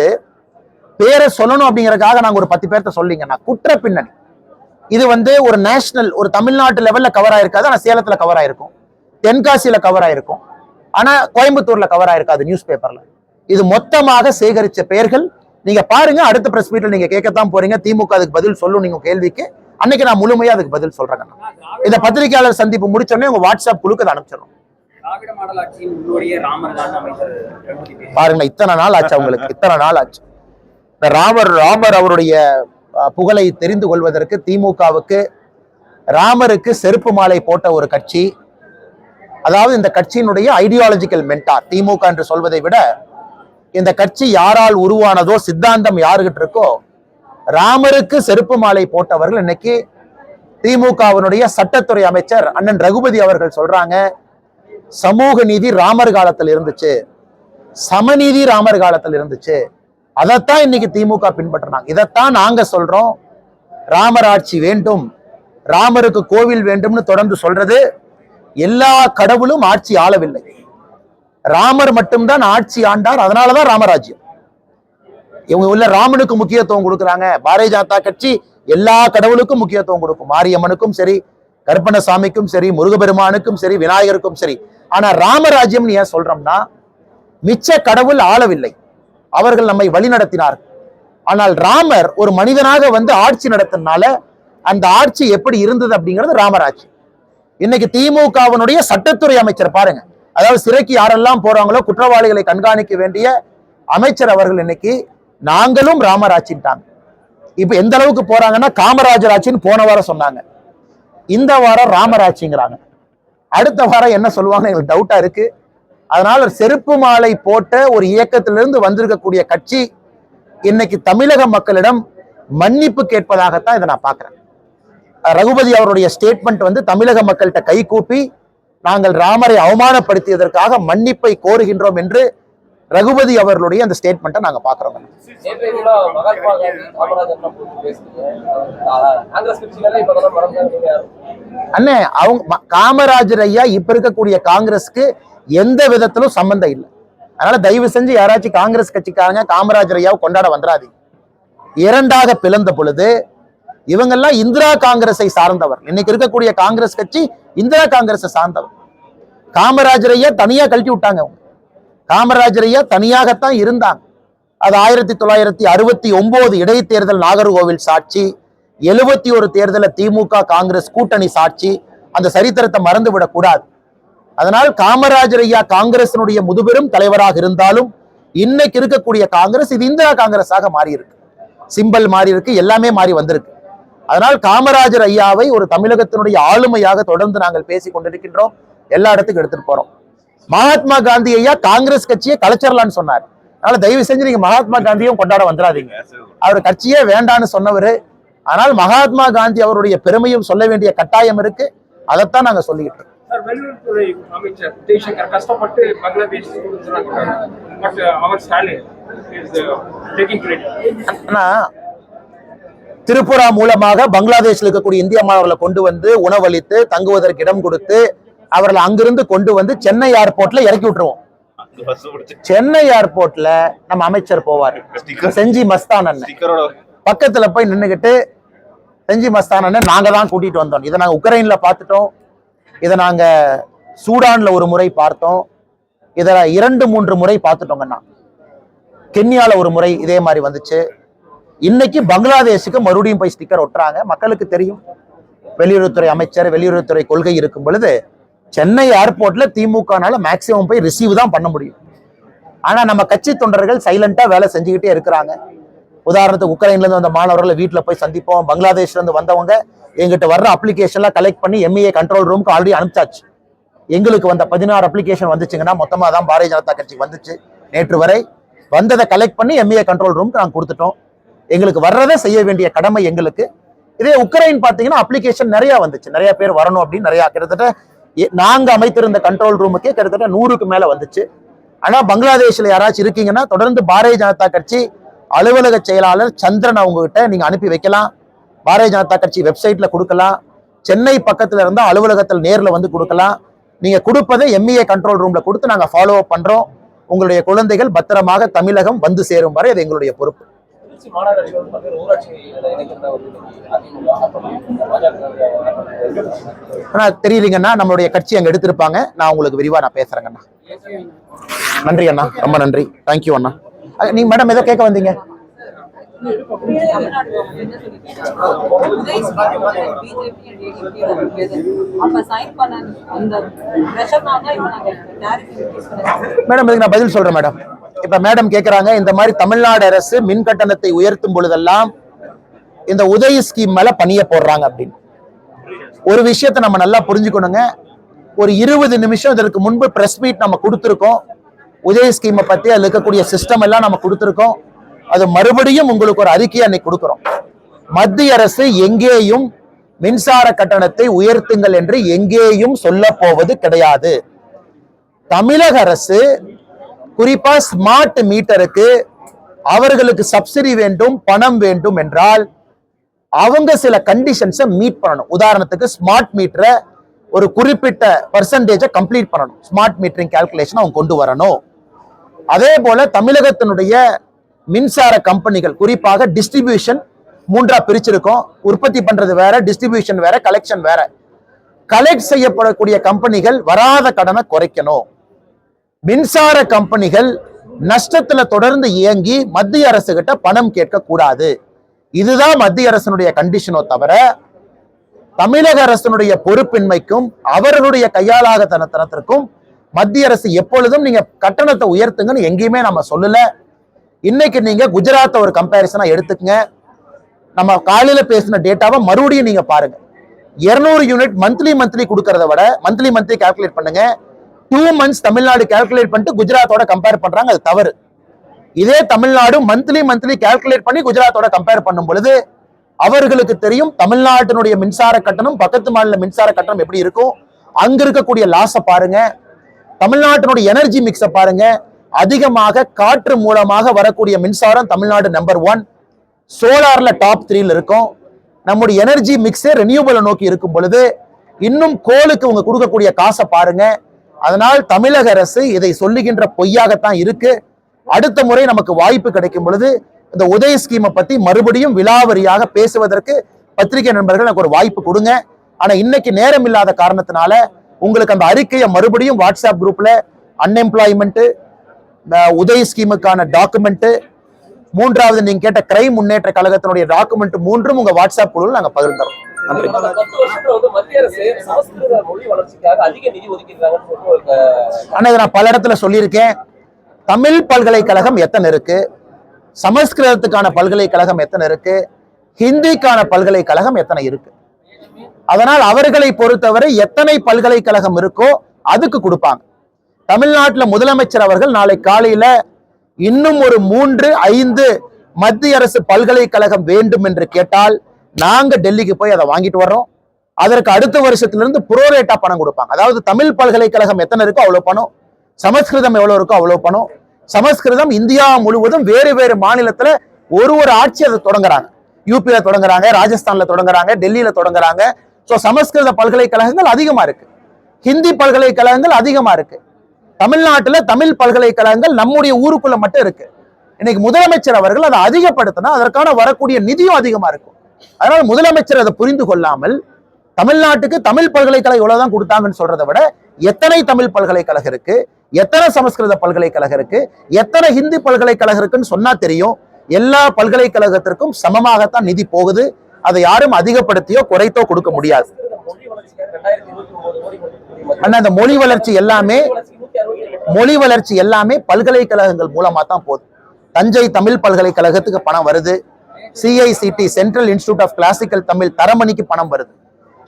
பேரை சொல்லணும் அப்படிங்கறதுக்காக நாங்க ஒரு 10 பேர்த்த சொல்லிங்கன்னா குற்ற பின்னணி இது வந்து ஒரு நேஷனல், ஒரு தமிழ்நாட்டு லெவல்ல கவர் ஆயிருக்காது. ஆனா சேலத்துல கவர் ஆயிருக்கும், தென்காசியில கவர் ஆயிருக்கும், ஆனா கோயம்புத்தூர்ல கவர் ஆயிருக்காது நியூஸ் பேப்பர்ல. இது மொத்தமாக சேகரிச்ச பெயர்கள். நீங்க பாருங்க, அடுத்த பிரஸ் மீட்ல நீங்க கேட்கத்தான் போறீங்க. திமுக அதுக்கு பதில் சொல்லும் நீங்க கேள்விக்கு. அன்னைக்கு நான் முழுமையா அதுக்கு பதில் சொல்றேன். இந்த பத்திரிகையாளர் சந்திப்பு முடிச்சோடனே உங்க வாட்ஸ்அப் குழுக்கு அதை அனுப்பிச்சிடும். பாருங்க, இத்தனை நாள் ஆச்சு அவங்களுக்கு, இத்தனை நாள் ஆச்சு. இந்த ராமர் அவருடைய புகழை தெரிந்து கொள்வதற்கு திமுகவுக்கு ராமருக்கு செருப்பு மாலை போட்ட ஒரு கட்சி. அதாவது இந்த கட்சியினுடைய ஐடியாலஜிக்கல் மென்டார் திமுக என்று சொல்வதை விட இந்த கட்சி யாரால் உருவானதோ, சித்தாந்தம் யாருகிட்ட இருக்கோ, ராமருக்கு செருப்பு மாலை போட்டவர்கள் இன்னைக்கு திமுகவினுடைய சட்டத்துறை அமைச்சர் அண்ணன் ரகுபதி அவர்கள் சொல்றாங்க, சமூக நீதி ராமர் காலத்தில் இருந்துச்சு, சமநீதி ராமர் காலத்தில் இருந்துச்சு. அதைத்தான் இன்னைக்கு திமுக பின்பற்றினாங்க. இதைத்தான் நாங்க சொல்றோம். ராமர் ஆட்சி வேண்டும், ராமருக்கு கோவில் வேண்டும்னு தொடர்ந்து சொல்றது. எல்லா கடவுளும் ஆட்சி ஆளவில்லை, ராமர் மட்டும்தான் ஆட்சி ஆண்டார். அதனாலதான் ராமராஜ்யம். இவங்க உள்ள ராமனுக்கு முக்கியத்துவம் கொடுக்குறாங்க. பாரதிய ஜனதா கட்சி எல்லா கடவுளுக்கும் முக்கியத்துவம் கொடுக்கும், மாரியம்மனுக்கும் சரி, கருப்பணசாமிக்கும் சரி, முருகபெருமானுக்கும் சரி, விநாயகருக்கும் சரி. ஆனா ராமராஜ்யம் ஏன் சொல்றோம்னா, மிச்ச கடவுள் ஆளவில்லை, அவர்கள் நம்மை வழி நடத்தினார்கள். ஆனால் ராமர் ஒரு மனிதனாக வந்து ஆட்சி நடத்தினால அந்த ஆட்சி எப்படி இருந்தது அப்படிங்கிறது ராமராட்சி. இன்னைக்கு திமுகவினுடைய சட்டத்துறை அமைச்சர் பாருங்க, அதாவது சிறைக்கு யாரெல்லாம் போறாங்களோ குற்றவாளிகளை கண்காணிக்க வேண்டிய அமைச்சர் அவர்கள் இன்னைக்கு நாங்களும் ராமராட்சிட்டாங்க. இப்ப எந்த அளவுக்கு போறாங்கன்னா, காமராஜர் ஆட்சின்னு போன வாரம் சொன்னாங்க, இந்த வாரம் ராமராட்சிங்கிறாங்க. அடுத்த வாரம் என்ன சொல்லுவாங்க எங்களுக்கு டவுட்டா இருக்கு. அதனால செருப்பு மாலை போட்ட ஒரு இயக்கத்திலிருந்து வந்திருக்கக்கூடிய கட்சி இன்னைக்கு தமிழக மக்களிடம் மன்னிப்பு கேட்பதாகத்தான் இதை நான் பார்க்கிறேன். ரகுபதி அவருடைய ஸ்டேட்மெண்ட் வந்து தமிழக மக்கள்கிட்ட கை கூப்பி நாங்கள் ராமரை அவமானப்படுத்தியதற்காக மன்னிப்பை கோருகின்றோம் என்று ரகுபதி அவர்களுடைய அந்த ஸ்டேட்மெண்ட்டை நாங்க பாக்குறோம். அண்ணே, அவங்க காமராஜர் ஐயா இப்ப இருக்கக்கூடிய காங்கிரஸ்க்கு எந்த விதத்திலும் சம்பந்தம் இல்லை. அதனால தயவு செஞ்சு யாராச்சும் காங்கிரஸ் கட்சிக்காரங்க காமராஜர் ஐயாவை கொண்டாட வந்துடாதீங்க. இரண்டாக பிளந்த பொழுது இவங்கெல்லாம் இந்திரா காங்கிரஸை சார்ந்தவர். இன்னைக்கு இருக்கக்கூடிய காங்கிரஸ் கட்சி இந்திரா காங்கிரஸை சார்ந்தவர். காமராஜர் ஐயா தனியா கழட்டி விட்டாங்க. காமராஜர் ஐயா தனியாகத்தான் இருந்தாங்க. அது 1969 இடைத்தேர்தல் நாகர்கோவில் சாட்சி, 71 தேர்தல திமுக காங்கிரஸ் கூட்டணி சாட்சி. அந்த சரித்திரத்தை மறந்து விடக்கூடாது. அதனால் காமராஜர் ஐயா காங்கிரசினுடைய முதுபெரும் தலைவராக இருந்தாலும் இன்னைக்கு இருக்கக்கூடிய காங்கிரஸ் இது இந்திரா காங்கிரஸாக மாறி இருக்கு. சிம்பல் மாறி இருக்கு, எல்லாமே மாறி வந்திருக்கு. அதனால் காமராஜர் ஐயாவை ஒரு தமிழகத்தினுடைய ஆளுமையாக தொடர்ந்து நாங்கள் பேசிக் கொண்டிருக்கின்றோம். எல்லா இடத்துக்கும் எடுத்துட்டு போறோம். மகாத்மா காந்தி ஐயா காங்கிரஸ் கட்சியை கலைச்சரலான்னு சொன்னார். அதனால தயவு செஞ்சு நீங்க மகாத்மா காந்தியும் கொண்டாட வந்துடாதீங்க. அவர் கட்சியே வேண்டான்னு சொன்னவர். ஆனால் மகாத்மா காந்தி அவருடைய பெருமையும் சொல்ல வேண்டிய கட்டாயம் இருக்கு. அதைத்தான் நாங்க சொல்லிக்கிட்டு இருக்கோம். வெளியுறவுத்துறை அமைச்சர் ஜெய்சங்கர் கஷ்டப்பட்டு பங்களாதேஷ் திரிபுரா மூலமாக பங்களாதேஷில் இருக்கக்கூடிய இந்திய மாணவர்களை கொண்டு வந்து உணவளித்து தங்குவதற்கு இடம் கொடுத்து அவர்களை அங்கிருந்து கொண்டு வந்து சென்னை ஏர்போர்ட்ல இறக்கி விட்டுருவோம். சென்னை ஏர்போர்ட்ல நம்ம அமைச்சர் போவார். செஞ்சி மஸ்தான் அண்ணன் பக்கத்துல போய் நின்னுகிட்டு செஞ்சி மஸ்தான் அண்ணன் நாங்க தான் கூட்டிட்டு வந்தோம். இதை நாங்க உக்ரைன்ல பார்த்துட்டோம். இதை நாங்க சூடான்ல ஒரு முறை பார்த்தோம். இதை 2-3 முறை பார்த்துட்டோங்கண்ணா. கென்யால ஒரு முறை இதே மாதிரி வந்துச்சு. இன்னைக்கு பங்களாதேஷுக்கு மறுபடியும் போய் ஸ்டிக்கர் ஒட்டுறாங்க. மக்களுக்கு தெரியும் வெளியுறவுத்துறை அமைச்சர் வெளியுறவுத்துறை கொள்கை இருக்கும் பொழுது சென்னை ஏர்போர்ட்ல திமுகனால மேக்சிமம் போய் ரிசீவ் தான் பண்ண முடியும். ஆனா நம்ம கட்சி தொண்டர்கள் சைலண்டா வேலை செஞ்சுக்கிட்டே இருக்கிறாங்க. உதாரணத்துக்கு உக்ரைன்ல இருந்து வந்த மாணவர்களை வீட்டுல போய் சந்திப்போம். பங்களாதேஷ்ல இருந்து வந்தவங்க எங்கிட்ட வர்ற அப்ளிகேஷன்லாம் கலெக்ட் பண்ணி எம்இஏ கண்ட்ரோல் ரூமுக்கு ஆல்ரெடி அனுப்பிச்சாச்சு. எங்களுக்கு வந்த 16 அப்ளிகேஷன் வந்துச்சுங்கன்னா மொத்தமா தான் பாரதிய ஜனதா கட்சிக்கு வந்துச்சு. நேற்று வரை வந்ததை கலெக்ட் பண்ணி எம்இஏ கண்ட்ரோல் ரூமுக்கு நாங்கள் கொடுத்துட்டோம். எங்களுக்கு வர்றதை செய்ய வேண்டிய கடமை எங்களுக்கு. இதே உக்ரைன் பாத்தீங்கன்னா அப்ளிகேஷன் நிறைய வந்துச்சு. நிறைய பேர் வரணும் அப்படின்னு நிறைய கிட்டத்தட்ட நாங்க அமைத்திருந்த கண்ட்ரோல் ரூமுக்கே கிட்டத்தட்ட 100க்கு மேல வந்துச்சு. ஆனா பங்களாதேஷ்ல யாராச்சும் இருக்கீங்கன்னா தொடர்ந்து பாரதிய ஜனதா கட்சி அலுவலக செயலாளர் சந்திரன் அவங்க கிட்ட நீங்க அனுப்பி வைக்கலாம். பாரதிய ஜனதா கட்சி வெப்சைட்ல கொடுக்கலாம். சென்னை பக்கத்துல இருந்தா அலுவலகத்தில் நேர்ல வந்து கொடுக்கலாம். நீங்க கொடுப்பதை எம்இஏ கண்ட்ரோல் ரூம்ல கொடுத்து நாங்க ஃபாலோ அப் பண்றோம். உங்களுடைய குழந்தைகள் பத்திரமாக தமிழகம் வந்து சேரும் வரை அது எங்களுடைய பொறுப்பு. தெரியலீங்கண்ணா, நம்மளுடைய கட்சி அங்க எடுத்திருப்பாங்க. நான் உங்களுக்கு விரிவா நான் பேசுறேங்கண்ணா. நன்றி அண்ணா, ரொம்ப நன்றி. தேங்க்யூ அண்ணா. நீங்க மேடம் ஏதோ கேட்க வந்தீங்க? மேடம் இதுக்கு நான் பதில் சொல்றேன் மேடம். இப்ப மேடம் கேக்குறாங்க இந்த மாதிரி தமிழ்நாடு அரசு மின் கட்டணத்தை உயர்த்தும் பொழுதெல்லாம் இந்த உதய ஸ்கீம் மேல பணிய போடுறாங்க அப்படின்னு. ஒரு விஷயத்த நம்ம நல்லா புரிஞ்சுக்கணுங்க. ஒரு 20 நிமிஷம் இதற்கு முன்பு பிரஸ் மீட் நம்ம கொடுத்துருக்கோம். உதய ஸ்கீமை பத்தி அதுல இருக்கக்கூடிய சிஸ்டம் எல்லாம் நம்ம கொடுத்துருக்கோம். அது மறுபடியும் உங்களுக்கு ஒரு அறிக்கையை அன்னைக்கு கொடுக்கிறோம். மத்திய அரசு எங்கேயும் மின்சார கட்டணத்தை உயர்த்துங்கள் என்று எங்கேயும் சொல்ல போவது கிடையாது. தமிழக அரசு குறிப்பா ஸ்மார்ட் மீட்டருக்கு அவர்களுக்கு சப்சிடி வேண்டும், பணம் வேண்டும் என்றால் அவங்க சில கண்டிஷன்ஸை மீட் பண்ணணும். உதாரணத்துக்கு ஸ்மார்ட் மீட்டரை ஒரு குறிப்பிட்ட பர்சன்டேஜை கம்ப்ளீட் பண்ணணும். ஸ்மார்ட் மீட்டரிங் கால்குலேஷன் அவங்க கொண்டு வரணும். அதே போல தமிழகத்தினுடைய மின்சார கம்பெனிகள் குறிப்பாக டிஸ்ட்ரிபியூஷன் 3ஆ பிரிச்சிருக்கோம். உற்பத்தி பண்றது வேற, டிஸ்ட்ரிபியூஷன் வேற, கலெக்ஷன் வேற. கலெக்ட் செய்யப்படக்கூடிய கம்பெனிகள் வராத கடனை குறைக்கணும். மின்சார கம்பெனிகள் நஷ்டத்துல தொடர்ந்து இயங்கி மத்திய அரசு கிட்ட பணம் கேட்க கூடாது. இதுதான் மத்திய அரசினுடைய கண்டிஷனோ தவிர தமிழக அரசினுடைய பொறுப்பின்மைக்கும் அவர்களுடைய கையாளாகத்தனத்திற்கும் மத்திய அரசு எப்பொழுதும் நீங்க கட்டணத்தை உயர்த்துங்கன்னு எங்கேயுமே நம்ம சொல்லல. இன்னைக்கு நீங்க குஜராத் ஒரு கம்பேரிசனா எடுத்துக்கங்க. நம்ம காலையில பேசின டேட்டாவை மறுபடியும் நீங்க பாருங்க. 200 யூனிட் மந்த்லி கொடுக்கறத விட மந்த்லி கால்குலேட் பண்ணுங்க. 2 months தமிழ்நாடு கால்குலேட் பண்ணிட்டு குஜராத்தோட கம்பேர் பண்றாங்க. அது தவறு. இதே தமிழ்நாடு மந்த்லி கால்குலேட் பண்ணி குஜராத்தோட கம்பேர் பண்ணும் பொழுது அவர்களுக்கு தெரியும் தமிழ்நாட்டினுடைய மின்சார கட்டணம் பக்கத்து மாநில மின்சார கட்டணம் எப்படி இருக்கும். அங்க இருக்கக்கூடிய லாஸ பாருங்க, தமிழ்நாட்டினுடைய எனர்ஜி மிக்ஸ பாருங்க. அதிகமாக காற்று மூலமாக வரக்கூடிய மின்சாரம் தமிழ்நாடு நம்பர் 1, சோலார்ல டாப் 3ல இருக்கும். நம்முடைய எனர்ஜி மிக்ஸே ரெனியூவபிளை நோக்கி இருக்கும் பொழுது இன்னும் கோலுக்கு உங்க கொடுக்கக்கூடிய காசை பாருங்க. அதனால் தமிழக அரசு இதை சொல்லுகின்ற பொய்யாகத்தான் இருக்கு. அடுத்த முறை நமக்கு வாய்ப்பு கிடைக்கும் பொழுது இந்த உதய ஸ்கீமை பத்தி மறுபடியும் விலாவரியாக பேசுவதற்கு பத்திரிகை நண்பர்கள் எனக்கு ஒரு வாய்ப்பு கொடுங்க. ஆனா இன்னைக்கு நேரம் இல்லாத காரணத்தினால உங்களுக்கு அந்த அறிக்கையை மறுபடியும் வாட்ஸ்அப் குரூப்ல அன்எம்ப்ளாய்மெண்ட், உதய ஸ்கீமுக்கான டாக்குமெண்ட், மூன்றாவது நீங்க கேட்ட கிரைம் முன்னேற்ற கழகத்தினுடைய டாக்குமெண்ட் 3 உங்க வாட்ஸ்அப் குழுவில் நாங்க பகிர்ந்தோம். நன்றி. 10 வருஷத்துல வந்து மத்திய அரசு சமஸ்கிருத மொழி வளர்ச்சிக்காக அதிக நிதி ஒதுக்கியிருக்காங்கன்னு சொல்லிட்டு ஆனா இதை நான் பல இடத்துல சொல்லியிருக்கேன். தமிழ் பல்கலைக்கழகம் எத்தனை இருக்கு, சமஸ்கிருதத்துக்கான பல்கலைக்கழகம் எத்தனை இருக்கு, ஹிந்திக்கான பல்கலைக்கழகம் எத்தனை இருக்கு. அதனால் அவர்களை பொறுத்தவரை எத்தனை பல்கலைக்கழகம் இருக்கோ அதுக்கு கொடுப்பாங்க. தமிழ்நாட்டுல முதலமைச்சர் அவர்கள் நாளை காலையில இன்னும் ஒரு 3-5 மத்திய அரசு பல்கலைக்கழகம் வேண்டும் என்று கேட்டால் நாங்க டெல்லிக்கு போய் அதை வாங்கிட்டு வர்றோம். அதற்கு அடுத்த வருஷத்திலிருந்து புரோரேட்டா பணம் கொடுப்பாங்க. அதாவது தமிழ் பல்கலைக்கழகம் எத்தனை இருக்கோ அவ்வளவு பணம், சமஸ்கிருதம் எவ்வளவு இருக்கோ அவ்வளவு பணம். சமஸ்கிருதம் இந்தியா முழுவதும் வேறு வேறு மாநிலத்துல ஒரு ஆட்சி அதை தொடங்குறாங்க. யூபியில தொடங்குறாங்க, ராஜஸ்தான்ல தொடங்குறாங்க, டெல்லியில தொடங்குறாங்க. சோ சமஸ்கிருத பல்கலைக்கழகங்கள் அதிகமா இருக்கு, ஹிந்தி பல்கலைக்கழகங்கள் அதிகமா இருக்கு. தமிழ்நாட்டுல தமிழ் பல்கலைக்கழகங்கள் நம்முடைய ஊருக்குள்ள மட்டும் இருக்கு. இன்னைக்கு முதலமைச்சர் அவர்கள் அதை அதிகப்படுத்தினா அதற்கான வரக்கூடிய நிதியும் அதிகமா இருக்கும். அதனால முதலமைச்சர் அதை புரிந்து கொள்ளாமல் தமிழ்நாட்டுக்கு தமிழ் பல்கலைக்கழகம் இவ்வளவுதான் கொடுத்தாங்கன்னு சொல்றதை விட எத்தனை தமிழ் பல்கலைக்கழகம் இருக்கு, எத்தனை சமஸ்கிருத பல்கலைக்கழகம் இருக்கு, எத்தனை ஹிந்தி பல்கலைக்கழகம் இருக்குன்னு சொன்னா தெரியும். எல்லா பல்கலைக்கழகத்திற்கும் சமமாகத்தான் நிதி போகுது. அதை யாரும் அதிகப்படுத்தியோ குறைத்தோ கொடுக்க முடியாது. ஆனா இந்த மொழி வளர்ச்சி எல்லாமே பல்கலைக்கழகங்கள் மூலமா தான் போகுது. தஞ்சை தமிழ் பல்கலைக்கழகத்துக்கு பணம் வருது, CICT central institute of classical Tamil தரமணிக்கு பணம் வருது.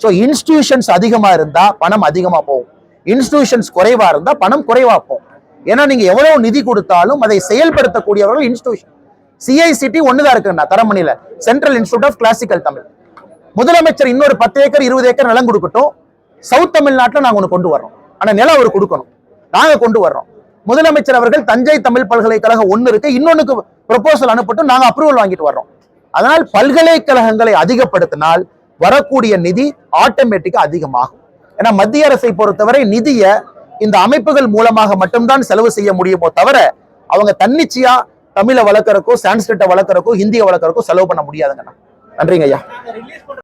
ஸோ இன்ஸ்டிடியூஷன்ஸ் அதிகமா இருந்தா பணம் அதிகமா போகும், இன்ஸ்டிடியூஷன்ஸ் குறைவா இருந்தா பணம் குறைவா போகும். ஏன்னா நீங்க எவ்வளவு நிதி கொடுத்தாலும் அதை செயல்படுத்தக்கூடியவர்கள் இன்ஸ்டிடியூஷன். சிஐசிடி ஒண்ணுதான் இருக்குன்னா தரமணியில central institute of classical Tamil. முதலமைச்சர் இன்னொரு 10 ஏக்கர் 20 ஏக்கர் நிலம் கொடுக்கட்டும், சவுத் தமிழ்நாட்டில் நாங்க ஒண்ணு கொண்டு வர்றோம். ஆனா நிலம் அவர் கொடுக்கணும், நாங்க கொண்டு வர்றோம். முதலமைச்சர் அவர்கள் தஞ்சை தமிழ் பல்கலைக்கழகம் ஒண்ணு இருக்கு, இன்னொன்னுக்கு ப்ரொபோசல் அனுப்பட்டும், நாங்க அப்ரூவல் வாங்கிட்டு வர்றோம். அதனால் பல்கலைக்கழகங்களை அதிகப்படுத்தினால் வரக்கூடிய நிதி ஆட்டோமேட்டிக்கா அதிகமாகும். ஏன்னா மத்திய அரசை பொறுத்தவரை நிதியை இந்த அமைப்புகள் மூலமாக மட்டும்தான் செலவு செய்ய முடியுமோ தவிர அவங்க தன்னிச்சையா தமிழை வளர்க்கறக்கோ, சான்ஸ்கிரிட்டை வளர்க்கறக்கோ, ஹிந்தியை வளர்க்கறக்கோ செலவு பண்ண முடியாதுங்கண்ணா. நன்றிங்க ஐயா.